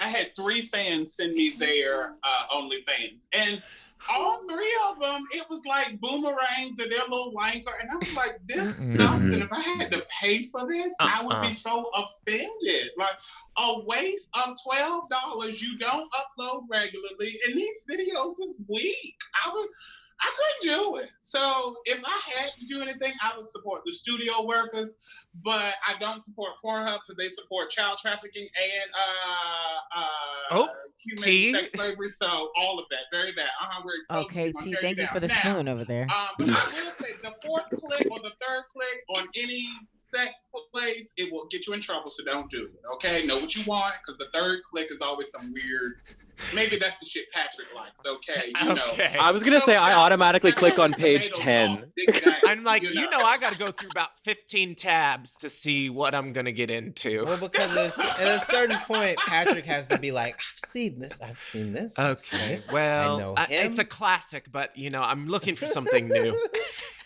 I had 3 fans send me their OnlyFans, and all 3 of them, it was like boomerangs or their little wanker, and I was like, this sucks. And if I had to pay for this, I would be so offended. Like a waste of $12 you don't upload regularly, and these videos is weak. I couldn't do it. So if I had to do anything, I would support the studio workers, but I don't support Pornhub because they support child trafficking and human sex slavery. So all of that, very bad. We're exposed. Okay, T, thank you for the spoon over there. But I will say the 4th click or the 3rd click on any sex place, it will get you in trouble. So don't do it. Okay, know what you want, because the 3rd click is always some weird. Maybe that's the shit Patrick likes. Okay, you know. I was gonna say I automatically click on page 10. I'm like, I got to go through about 15 tabs to see what I'm gonna get into. Well, because at a certain point, Patrick has to be like, I've seen this. Okay, well, I know him. it's a classic, but I'm looking for something new.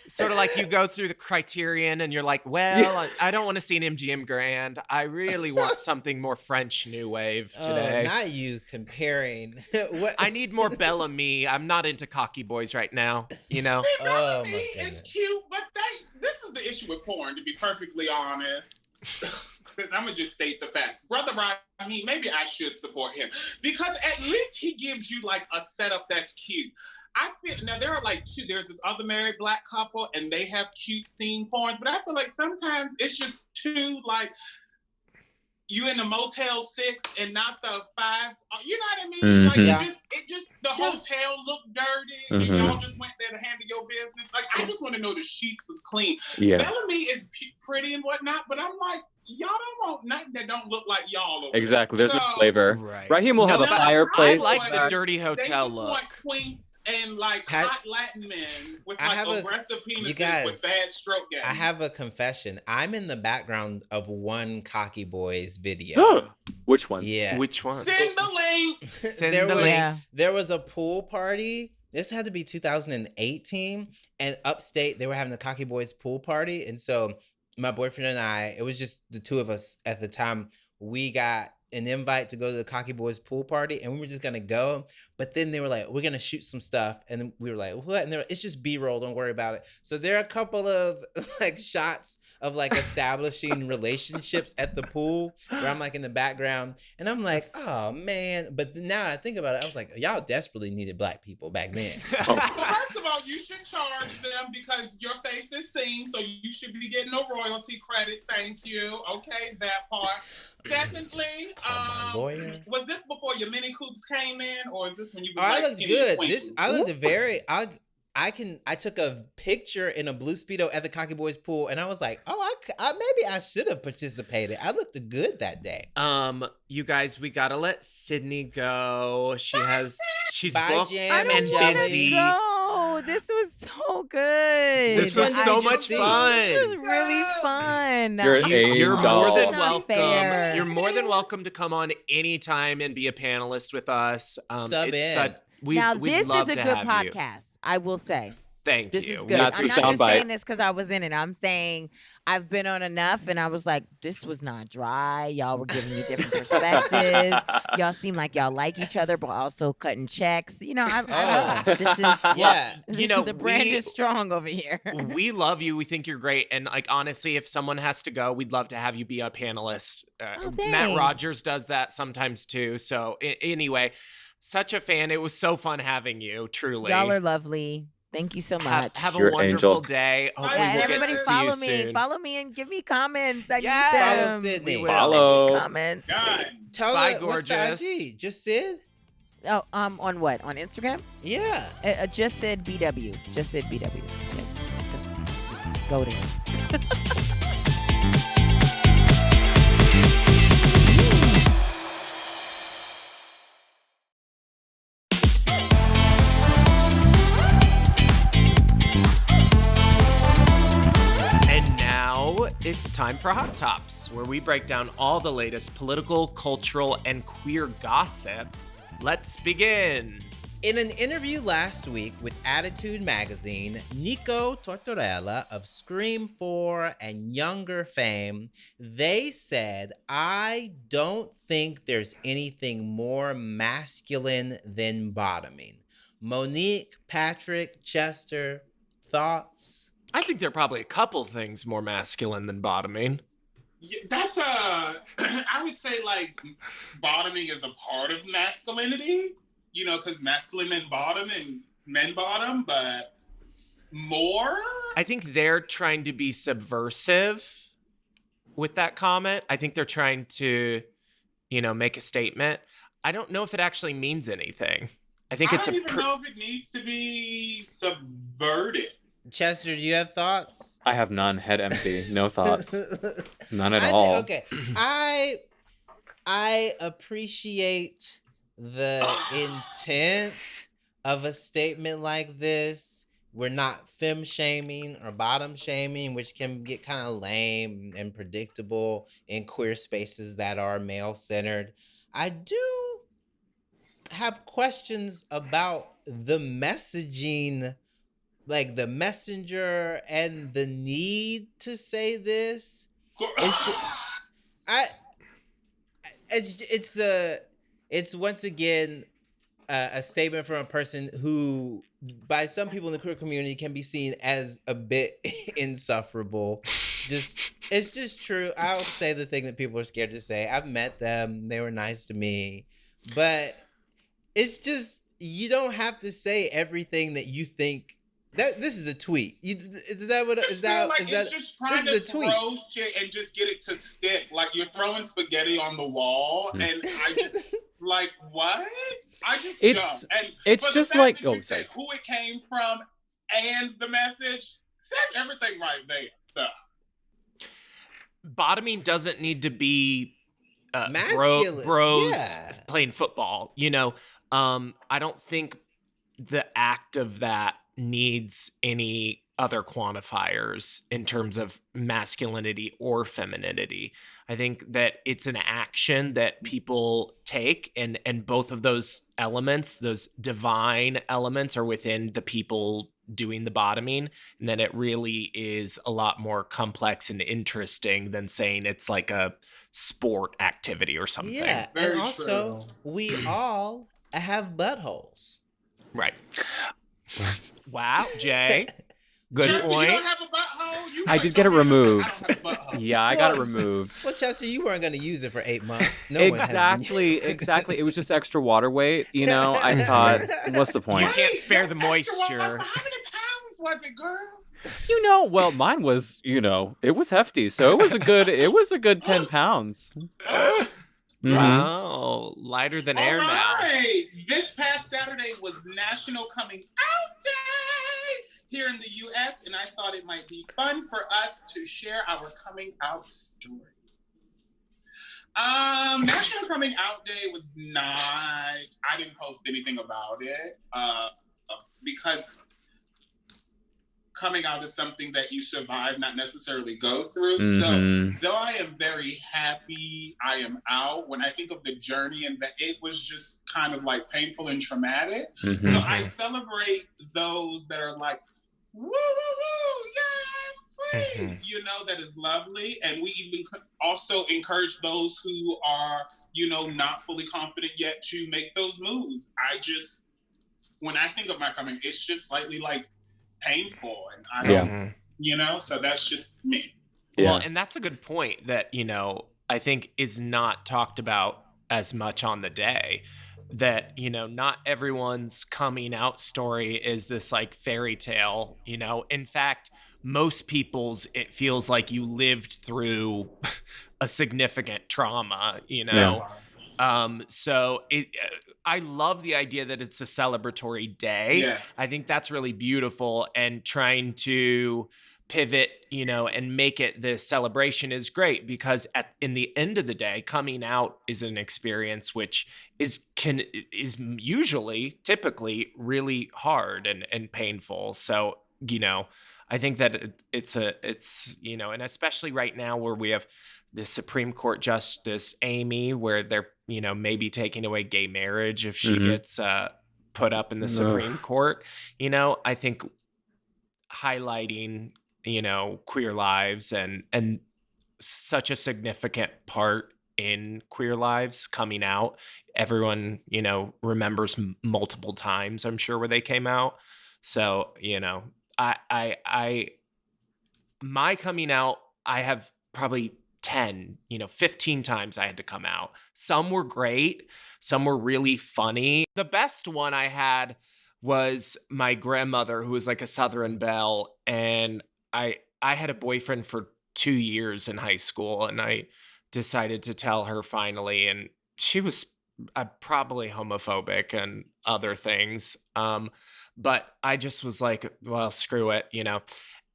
Sort of like you go through the Criterion and you're like, well, I don't want to see an MGM Grand. I really want something more French New Wave today. Not you comparing. What? I need more Bellamy. I'm not into cocky boys right now, See, Bellamy is cute, but this is the issue with porn, to be perfectly honest. I'm going to just state the facts. Brother Raheem, maybe I should support him because at least he gives you like a setup that's cute. I feel now there are like 2. There's this other married black couple and they have cute scene porns, but I feel like sometimes it's just too like you in the Motel 6 and not the 5. You know what I mean? Like it just the hotel looked dirty and y'all just went there to handle your business. Like I just want to know the sheets was clean. Yeah. Bellamy is pretty and whatnot, but I'm like, y'all don't want nothing that don't look like y'all over Exactly. there. There's a flavor. Right. Raheem will have a fireplace. I like the dirty hotel they just look. Want twinks and like hot Latin men with like aggressive penises with bad stroke games. I have a confession. I'm in the background of one Cocky Boys video. Which one? Yeah. Which one? Send the link. Send the link. There was a pool party. This had to be 2018. And upstate, they were having the Cocky Boys pool party. And so my boyfriend and I, it was just the 2 of us at the time. We got an invite to go to the Cocky Boys pool party, and we were just gonna go. But then they were like, "We're gonna shoot some stuff," and then we were like, "What?" And they're like, "It's just B-roll. Don't worry about it." So there are a couple of like shots of like establishing relationships at the pool where I'm like in the background, and I'm like, "Oh man!" But now I think about it, I was like, "Y'all desperately needed black people back then." Well, first of all, you should charge them because your face is seen, so you should be getting a royalty credit. Thank you. Okay, that part. Secondly, was this before your mini coops came in, or is this when you was I like looked good. I looked very. I took a picture in a blue Speedo at the Cocky Boys pool, and I was like, "Oh, maybe I should have participated." I looked good that day. You guys, we gotta let Sydney go. She's Bye, booked Jam and busy. No, this was so good. This was so much fun. This was really fun. You're more than Not welcome. fair. You're more than welcome to come on anytime and be a panelist with us. Sub in. This is a good podcast, I will say. Thank you. This is good. That's I'm the not just soundbite. saying this because I was in it. I'm saying I've been on enough, and I was like, this was not dry. Y'all were giving me different perspectives. Y'all seem like y'all like each other, but also cutting checks. I love it. This is the brand is strong over here. We love you. We think you're great. And like honestly, if someone has to go, we'd love to have you be a panelist. Matt Rogers does that sometimes too. So anyway, such a fan. It was so fun having you. Truly, y'all are lovely. Thank you so much. Have a You're wonderful angel. day. Hopefully and we'll everybody get to follow see you me. soon. Follow me and give me comments. I need Follow them. Sydney. Follow. Comments. Guys, Tell Bye, her what's the gorgeous. IG? Just Sid? Oh, on what? On Instagram? Yeah. Just said BW. Just said BW. Okay. Just go there. And now it's time for Hot Tops, where we break down all the latest political, cultural, and queer gossip. Let's begin. In an interview last week with Attitude Magazine, Nico Tortorella of Scream 4 and Younger fame, they said, "I don't think there's anything more masculine than bottoming." Monique, Patrick, Chester, thoughts? I think there are probably a couple things more masculine than bottoming. Yeah, that's I would say like bottoming is a part of masculinity, you know, because masculine men bottom and men bottom, but more? I think they're trying to be subversive with that comment. I think they're trying to, make a statement. I don't know if it actually means anything. I think I don't even know if it needs to be subverted. Chester, do you have thoughts? I have none. Head empty. No thoughts. None at all. Okay. I appreciate the intent of a statement like this. We're not femme shaming or bottom shaming, which can get kind of lame and predictable in queer spaces that are male centered. I do have questions about the messaging, like the messenger and the need to say this. It's once again a statement from a person who, by some people in the queer community, can be seen as a bit insufferable. It's just true. I'll say the thing that people are scared to say. I've met them; they were nice to me, but it's just, you don't have to say everything that you think. That this is a tweet. Is that what? Is that? Like is it's that? just trying to throw shit and just get it to stick. Like you're throwing spaghetti on the wall, and I just like what? I just don't. And it's just like said who it came from and the message says everything right there. So bottoming doesn't need to be masculine. Bros playing football. I don't think the act of that needs any other quantifiers in terms of masculinity or femininity. I think that it's an action that people take, and both of those elements, those divine elements, are within the people doing the bottoming, and then it really is a lot more complex and interesting than saying it's like a sport activity or something. Yeah, very and also true. we all have buttholes. Right. Wow, Jay. Good Chester, point. You don't have a butthole? I did get it removed. I don't have a butthole. Yeah, I got it removed. Well, Chester, you weren't going to use it for 8 months. Exactly. It was just extra water weight. I thought, what's the point? You can't spare the moisture. How many pounds was it, girl? Well, mine was, it was hefty, so it was a good 10 pounds. Mm-hmm. Wow, lighter than air now. This past Saturday was National Coming Out Day here in the U.S., and I thought it might be fun for us to share our coming out stories. National Coming Out Day was not, I didn't post anything about it because coming out is something that you survive, not necessarily go through. Mm-hmm. So though I am very happy I am out, when I think of the journey and that it was just kind of like painful and traumatic. Mm-hmm. So I celebrate those that are like, woo, woo, woo, yeah, I'm free. Mm-hmm. That is lovely. And we even also encourage those who are, not fully confident yet to make those moves. When I think of my coming, it's just slightly like painful, and I don't, so that's just me. Well, and that's a good point that, I think is not talked about as much on the day, that, not everyone's coming out story is this like fairy tale, in fact, most people's, it feels like you lived through a significant trauma, so I love the idea that it's a celebratory day. Yeah. I think that's really beautiful, and trying to pivot, and make it this celebration is great, because in the end of the day, coming out is an experience which is usually typically really hard and painful. So, I think that it's and especially right now where we have the Supreme Court Justice Amy, where they're, maybe taking away gay marriage if she gets put up in the Supreme Court. You know, I think highlighting, you know, queer lives and such a significant part in queer lives coming out. Everyone, you know, remembers multiple times, I'm sure, where they came out. So, you know, my coming out, I have probably 10, 15 times I had to come out. Some were great. Some were really funny. The best one I had was my grandmother, who was like a Southern belle. And I had a boyfriend for 2 years in high school, and I decided to tell her finally. And she was probably homophobic and other things. But I just was like, well, screw it,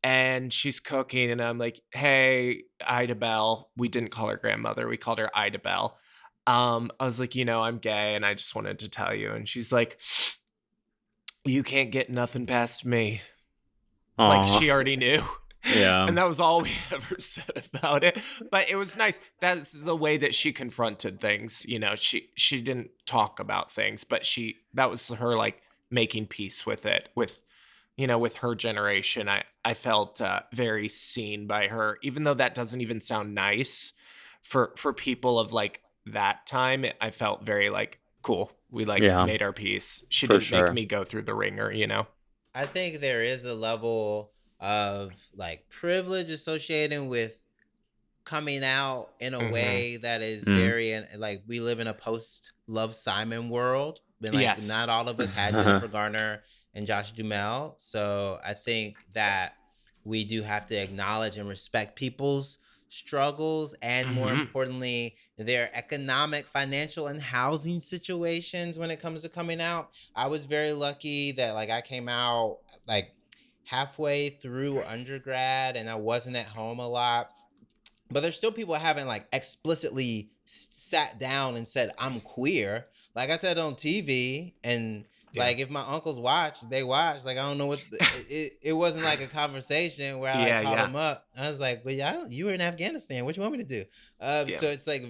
And she's cooking, and I'm like, hey, Ida Bell. We didn't call her grandmother. We called her Ida Bell. I was like, I'm gay, and I just wanted to tell you. And she's like, you can't get nothing past me. Aww. Like, she already knew. Yeah. And that was all we ever said about it. But it was nice. That's the way that she confronted things. She didn't talk about things, but that was her, like, making peace with it, with her generation. I felt very seen by her, even though that doesn't even sound nice for people of like that time. I felt very like, cool. We made our peace. She didn't make me go through the ringer, I think there is a level of like privilege associated with coming out in a way that is very like, we live in a post Love Simon world. But like, not all of us had Jennifer Garner and Josh Duhamel. So I think that we do have to acknowledge and respect people's struggles, and more importantly, their economic, financial, and housing situations when it comes to coming out. I was very lucky that like I came out like halfway through undergrad, and I wasn't at home a lot. But there's still people who haven't like explicitly sat down and said, I'm queer. Like I said on TV, and like if my uncles watched, they watched. Like I don't know what it wasn't like a conversation where I called them up. I was like, "Well, you were in Afghanistan. What you want me to do?" So it's like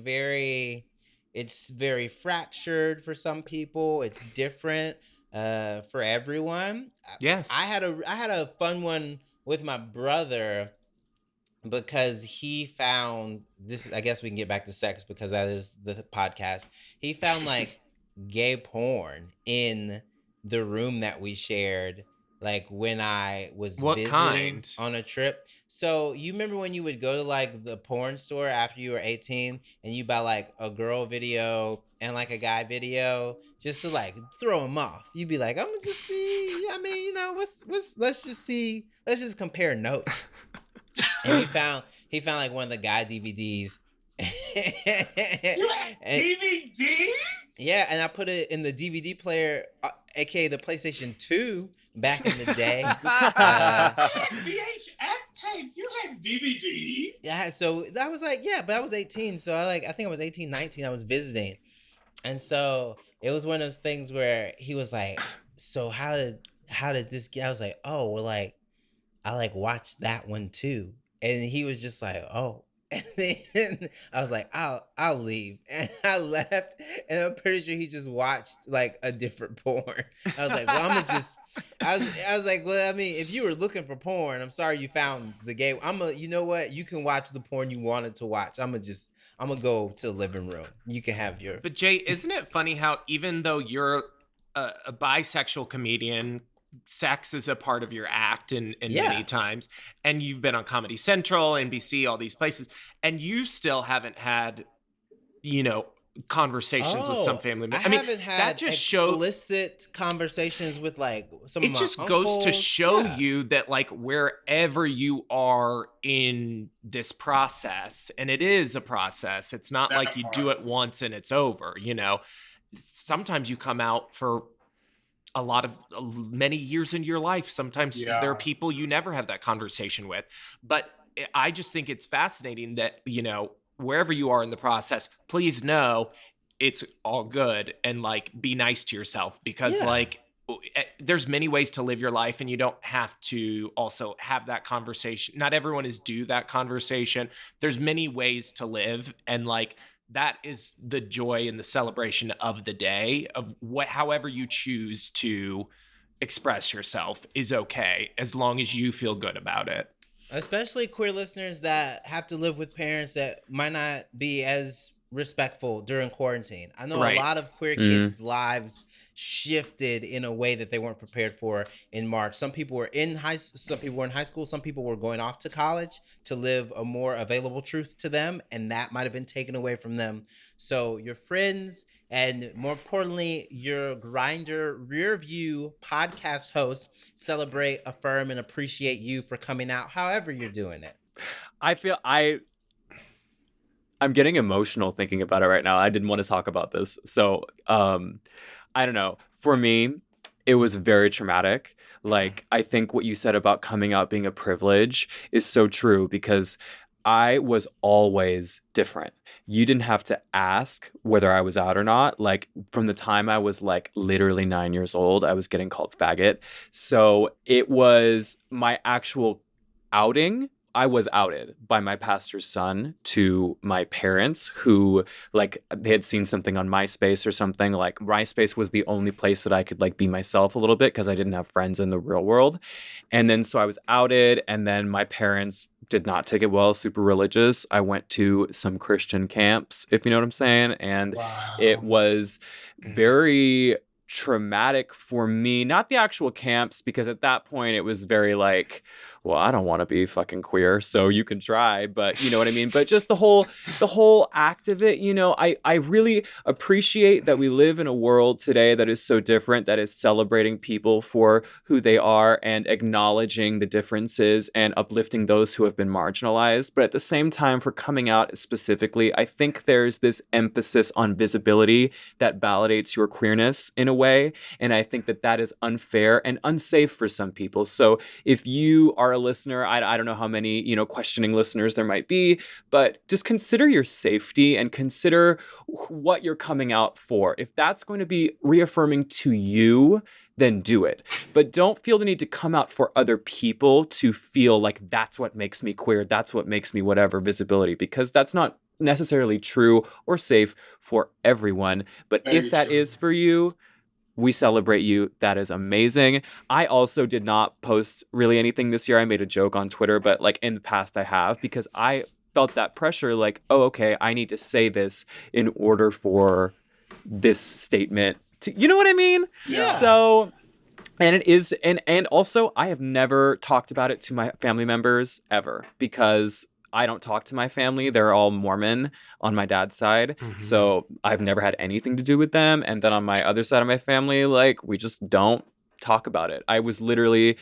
it's very fractured for some people. It's different for everyone. Yes, I had a fun one with my brother, because he found this. I guess we can get back to sex because that is the podcast. He found like gay porn in the room that we shared, like when I was visiting on a trip. So you remember when you would go to like the porn store after you were 18 and you buy like a girl video and like a guy video just to like throw them off? You'd be like, I'm gonna just see. I mean, let's just compare notes. And he found like one of the guy DVDs. You had DVDs? Yeah, and I put it in the DVD player, aka the PlayStation 2 back in the day. You had VHS tapes. You had DVDs. Yeah, so I was like, but I was 18, so I think I was 18, 19. I was visiting, and so it was one of those things where he was like, "So how did this get?" I was like, "Oh, well, like I like watched that one too," and he was just like, "Oh." And then I was like, I'll leave. And I left, and I'm pretty sure he just watched like a different porn. I was like, well, I was like, well, I mean, if you were looking for porn, I'm sorry you found the gay. You know what? You can watch the porn you wanted to watch. I'm gonna go to the living room. You can have your. But Jay, isn't it funny how even though you're a bisexual comedian, sex is a part of your act in many times, and you've been on Comedy Central, NBC, all these places, and you still haven't had conversations with some family members. I haven't had that just explicit conversations with like some of my just uncles. Goes to show you that like wherever you are in this process, and it is a process, it's not like you do it once and it's over. Sometimes you come out for many years in your life. Sometimes there are people you never have that conversation with. But I just think it's fascinating that, wherever you are in the process, please know it's all good, and like be nice to yourself, because like there's many ways to live your life, and you don't have to also have that conversation. Not everyone is due that conversation. There's many ways to live, and like that is the joy and the celebration of the day, of however you choose to express yourself is okay, as long as you feel good about it. Especially queer listeners that have to live with parents that might not be as respectful during quarantine. I know Right. a lot of queer kids' lives shifted in a way that they weren't prepared for in March. Some people were in high school, some people were going off to college to live a more available truth to them, and that might have been taken away from them. So your friends, and more importantly, your Grindr REARVIEW podcast hosts celebrate, affirm, and appreciate you for coming out however you're doing it. I'm getting emotional thinking about it right now. I didn't want to talk about this. So, I don't know. For me, it was very traumatic. Like, I think what you said about coming out being a privilege is so true, because I was always different. You didn't have to ask whether I was out or not. Like, from the time I was like literally 9 years old, I was getting called faggot. So it was my actual outing. I was outed by my pastor's son to my parents, who, like, they had seen something on MySpace or something. Like, MySpace was the only place that I could like be myself a little bit, because I didn't have friends in the real world. And then so I was outed, and then my parents did not take it well, super religious. I went to some Christian camps, if you know what I'm saying. And it was very traumatic for me, not the actual camps, because at that point it was very like, well, I don't want to be fucking queer, so you can try, but you know what I mean? But just the whole act of it, you know, I really appreciate that we live in a world today that is so different, that is celebrating people for who they are and acknowledging the differences and uplifting those who have been marginalized. But at the same time, for coming out specifically, I think there's this emphasis on visibility that validates your queerness in a way, and I think that is unfair and unsafe for some people. So if you are a listener, I don't know how many, you know, questioning listeners there might be, but just consider your safety and consider what you're coming out for. If that's going to be reaffirming to you, then do it. But don't feel the need to come out for other people to feel like that's what makes me queer, that's what makes me whatever visibility, because that's not necessarily true or safe for everyone. But Very if that true. is for you, we celebrate you. That is amazing. I also did not post really anything this year. I made a joke on Twitter, but like in the past I have, because I felt that pressure, like, oh, okay, I need to say this in order for this statement to, you know what I mean? Yeah. So, and it is, and also I have never talked about it to my family members ever, because I don't talk to my family. They're all Mormon on my dad's side. So I've never had anything to do with them. And then on my other side of my family, like, we just don't talk about it. I was literally,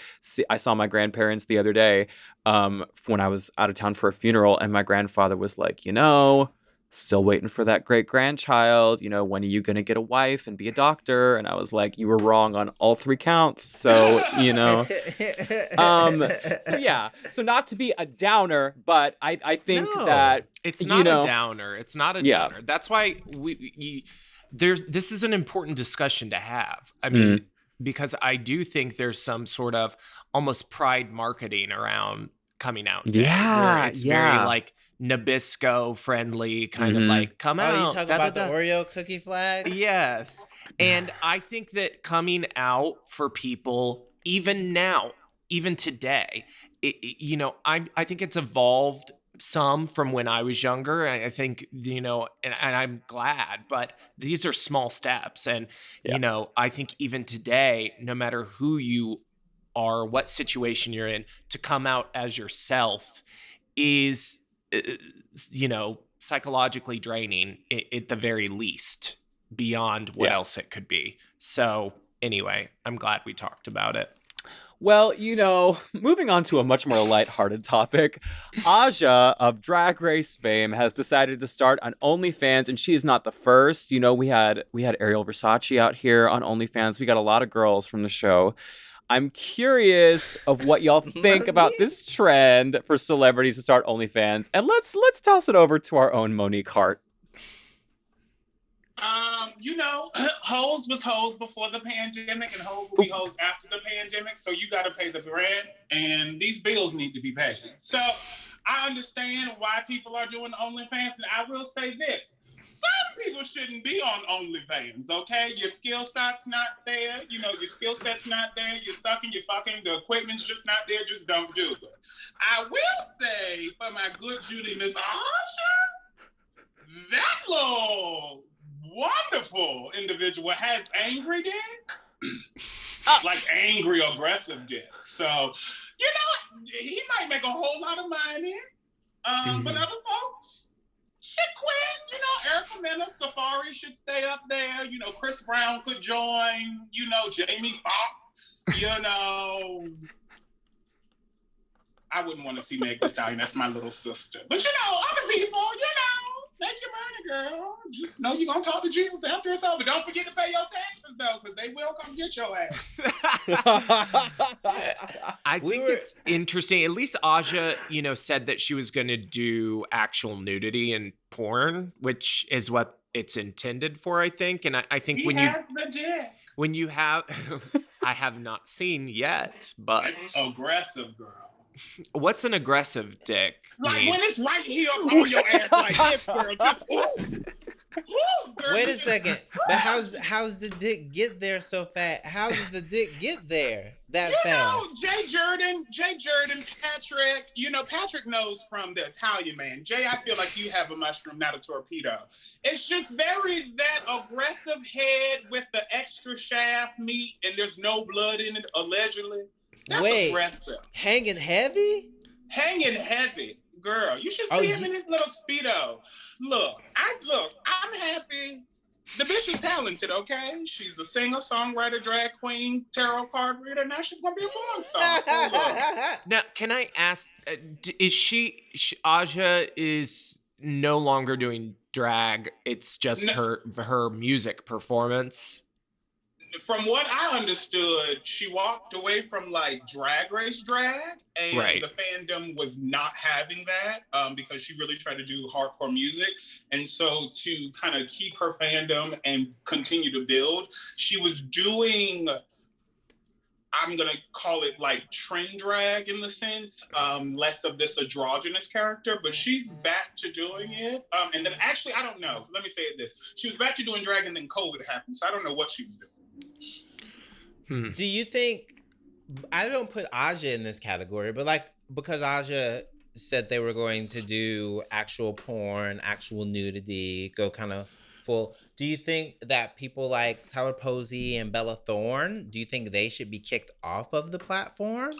I saw my grandparents the other day when I was out of town for a funeral, and my grandfather was like, you know, still waiting for that great grandchild. You know, when are you going to get a wife and be a doctor? And I was like, you were wrong on all three counts. So, you know, so yeah, so not to be a downer, but I think that it's not a downer. It's not a Yeah. downer. That's why this is an important discussion to have. I mean, because I do think there's some sort of almost pride marketing around coming out day, where it's very like Nabisco friendly, kind of like, come out. Oh, you talk about the Oreo cookie flag? Yes. And I think that coming out for people, even now, even today, you know, I think it's evolved some from when I was younger. I think, you know, and I'm glad, but these are small steps. And, you know, I think even today, no matter who you are, what situation you're in, to come out as yourself is, you know, psychologically draining at the very least, beyond what else it could be. So anyway, I'm glad we talked about it. Well, you know, moving on to a much more lighthearted topic, Aja of Drag Race fame has decided to start on OnlyFans, and she is not the first. You know, we had Ariel Versace out here on OnlyFans. We got a lot of girls from the show. I'm curious of what y'all think about this trend for celebrities to start OnlyFans, and let's toss it over to our own Monique Hart. You know, hoes was hoes before the pandemic, and hoes will be hoes after the pandemic. So you got to pay the rent, and these bills need to be paid. So I understand why people are doing OnlyFans, and I will say this: Some people shouldn't be on OnlyFans, okay? Your skill set's not there. You know, your skill set's not there. You're sucking, you're fucking. The equipment's just not there. Just don't do it. I will say, for my good Judy, Miss Asha, that little wonderful individual has angry dick. Like angry, aggressive dick. So, you know, he might make a whole lot of money. But other folks should quit. You know, Erica Mena, Safari should stay up there. You know, Chris Brown could join. You know, Jamie Foxx. You know, I wouldn't want to see Meg Thee Stallion. That's my little sister. But you know, other people, you know, make your money, girl. Just know you're gonna talk to Jesus after it's over. Don't forget to pay your taxes though, because they will come get your ass. I think it's interesting. At least Aja, you know, said that she was going to do actual nudity and porn, which is what it's intended for, I think. And I think when you have, I have not seen yet, but it's aggressive, girl. What's an aggressive dick? Like when it's right here on your ass like this, girl. Just ooh. Ooh, girl. Wait a second. But how's the dick get there so fast? How does the dick get there that fast? You know, Jay Jordan, Patrick. You know, Patrick knows from the Italian Man. Jay, I feel like you have a mushroom, not a torpedo. It's just very that aggressive head with the extra shaft meat and there's no blood in it, allegedly. That's aggressive. Hanging heavy? Hanging heavy. Girl, you should see him in his little Speedo. Look, I'm happy. The bitch is talented, okay? She's a singer, songwriter, drag queen, tarot card reader. Now she's gonna be a porn star. So look. Now, can I ask, is Aja is no longer doing drag, it's just her music performance? From what I understood, she walked away from like Drag Race drag, and the fandom was not having that because she really tried to do hardcore music. And so to kind of keep her fandom and continue to build, she was doing, I'm going to call it like train drag in the sense, less of this androgynous character, but she's back to doing it. And then actually, I don't know. Let me say it this. She was back to doing drag and then COVID happened. So I don't know what she was doing. Do you think, I don't put Aja in this category, but like, because Aja said they were going to do actual porn, actual nudity, go kind of full, do you think that people like Tyler Posey and Bella Thorne, do you think they should be kicked off of the platform?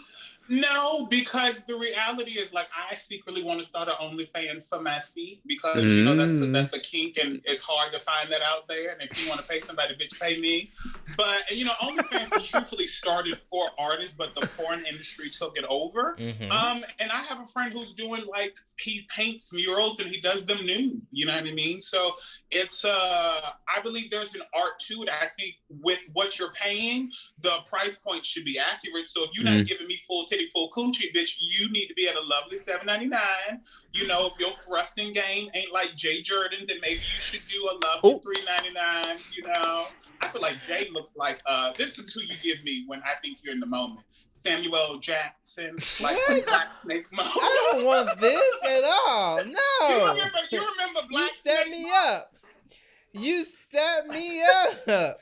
No, because the reality is like I secretly want to start an OnlyFans for my feet because you know that's a kink and it's hard to find that out there. And if you want to pay somebody, bitch, pay me. But you know, OnlyFans was truthfully started for artists, but the porn industry took it over. And I have a friend who's doing like he paints murals and he does them nude. You know what I mean? So it's I believe there's an art to it. I think with what you're paying, the price point should be accurate. So if you're not giving me full titty, full coochie, bitch, you need to be at a lovely $7.99. You know, if your thrusting game ain't like Jay Jordan, then maybe you should do a lovely $3.99. You know, I feel like Jay looks like this is who you give me when I think you're in the moment. Samuel Jackson, like Black Snake Mode. I don't want this at all. No. You remember Black Snake Mode? You set me up.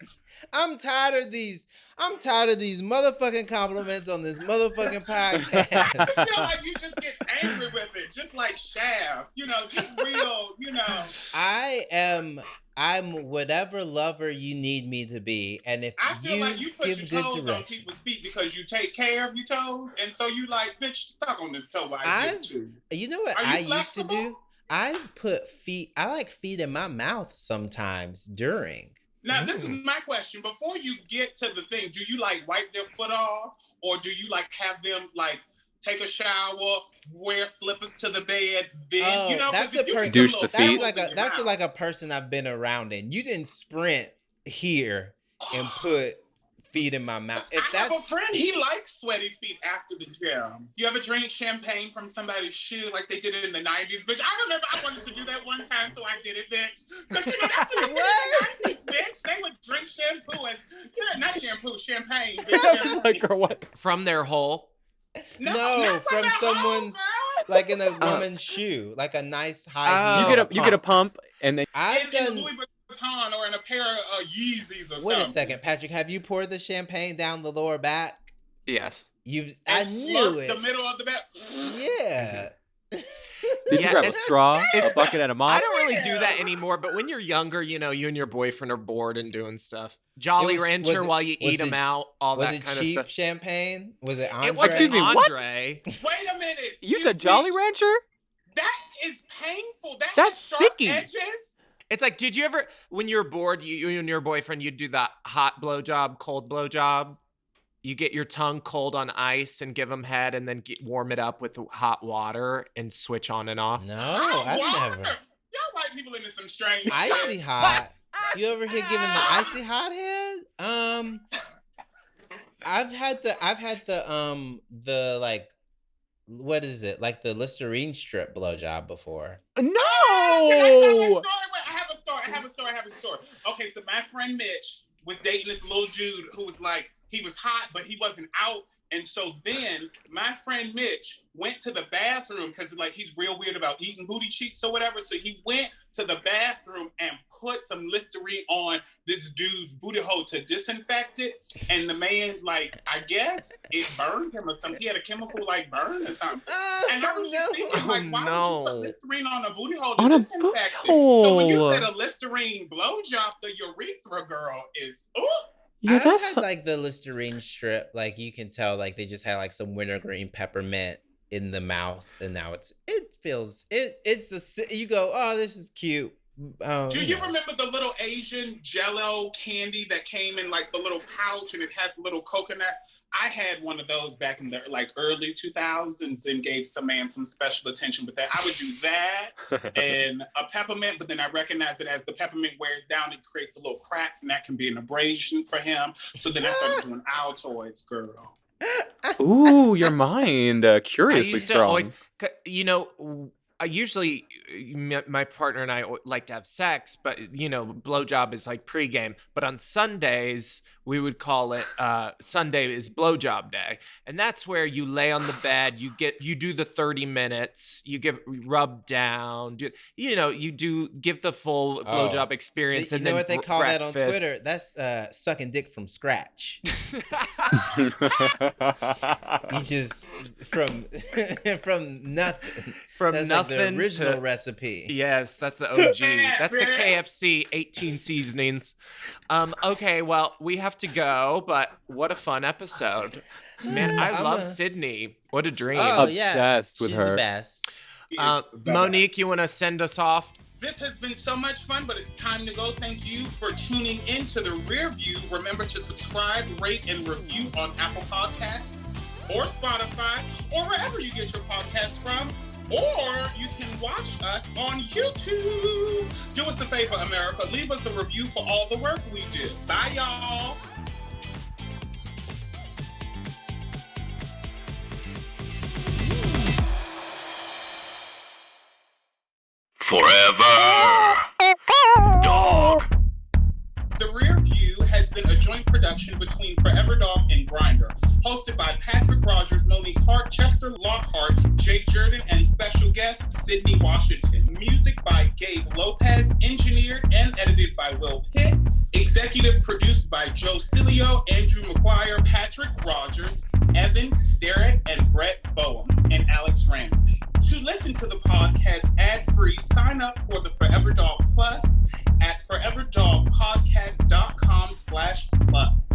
I'm tired of these motherfucking compliments on this motherfucking podcast. I feel like you just get angry with it, just like Shaft, you know, just real, you know. I'm whatever lover you need me to be, and if I feel like you put give your good toes direction. on people's feet because you take care of your toes, and so you like, bitch, suck on this toe while I get to. You know what I used to do? I like feet in my mouth sometimes during. Now, this is my question. Before you get to the thing, do you like wipe their foot off, or do you like have them like take a shower, wear slippers to the bed, then you know? That's a person. Douche the feet. That's like a person I've been around in. You didn't sprint here and put feet in my mouth. I have a friend, he likes sweaty feet after the gym. You ever drink champagne from somebody's shoe like they did it in the 90s? Bitch, I remember I wanted to do that one time, so I did it, bitch. Because you know, that's what they did in the 90s, bitch. They would drink shampoo and, not shampoo, champagne. Bitch, Like, girl, what? From their hole? No, from someone's like in a woman's shoe, like a nice high heel. You get a pump, and then in a Louis Vuitton or in a pair of Yeezys or something. Wait a second, Patrick. Have you poured the champagne down the lower back? Yes. I knew it. The middle of the back. Yeah. Did you grab a straw, a bucket, and a mop? I don't really do that anymore, but when you're younger, you and your boyfriend are bored and doing stuff. Jolly Rancher while you eat them out, all that kind of stuff. Was it cheap champagne? Was it Andre? It wasn't Excuse me, what? Andre. Wait a minute. You said Jolly Rancher? That is painful. That's has sticky. Sharp edges. It's like, did you ever, when you were bored, you and your boyfriend, you'd do that hot blowjob, cold blowjob? You get your tongue cold on ice and give them head and then warm it up with hot water and switch on and off. No, I've never. Y'all white people into some strange Icy shit. hot. You ever here giving the icy hot head? I've had the like, what is it? Like the Listerine strip blowjob before. No! Can I tell you a story? Wait, I have a story. Okay, so my friend Mitch was dating this little dude who was like, he was hot, but he wasn't out. And so then my friend Mitch went to the bathroom because like he's real weird about eating booty cheeks or whatever. So he went to the bathroom and put some Listerine on this dude's booty hole to disinfect it. And the man, like, I guess it burned him or something. He had a chemical like burn or something. And I was just thinking, like, why would you put Listerine on a booty hole to disinfect it? So when you said a Listerine blowjob, the urethra girl is, ooh. Yeah, I've had like the Listerine strip, like you can tell, like they just had like some wintergreen peppermint in the mouth, and now it's you go, oh, this is cute. Do you remember the little Asian Jell-O candy that came in like the little pouch and it has the little coconut? I had one of those back in the like early 2000s and gave some man some special attention with that. I would do that and a peppermint, but then I recognized that as the peppermint wears down, it creates a little cracks and that can be an abrasion for him. So then I started doing Altoids, girl. Ooh, your mind, curiously strong. Always, usually my partner and I like to have sex, but blowjob is like pregame. But on Sundays, we would call it Sunday is blowjob day, and that's where you lay on the bed, you do the 30 minutes, you rub down, you give the full blowjob experience. And you know what they call that on Twitter? That's sucking dick from scratch. You just from nothing. That's nothing. Like the original recipe. Yes, that's the OG. That's the KFC 18 seasonings. Okay, well, we have to go, but what a fun episode. Man, I love Sydnee. What a dream. Oh, obsessed with She's her. The best. Monique, you want to send us off? This has been so much fun, but it's time to go. Thank you for tuning in to The Rear View. Remember to subscribe, rate, and review on Apple Podcasts or Spotify or wherever you get your podcasts from. Or you can watch us on YouTube. Do us a favor, America. Leave us a review for all the work we do. Bye, y'all. Forever. Dog. The Rear View has been a joint production between Forever Dog and Grindr, hosted by Patrick Rogers, Monique Hart, Chester Lockhart, Jake Jurden, and special guest Sydnee Washington. Music by Gabe Lopez, engineered and edited by Will Pitts, executive produced by Joe Cilio, Andrew McGuire, Patrick Rogers, Evan Sterrett, and Brett Boehm, and Alex Ramsey. To listen to the podcast ad-free, sign up for the Forever Dog Plus at foreverdogpodcast.com/plus.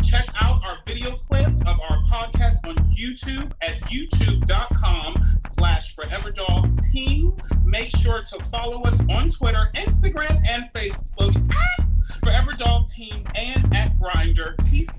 Check out our video clips of our podcast on YouTube at youtube.com/foreverdogteam. Make sure to follow us on Twitter, Instagram, and Facebook at Forever Dog Team and at Grindr. Keep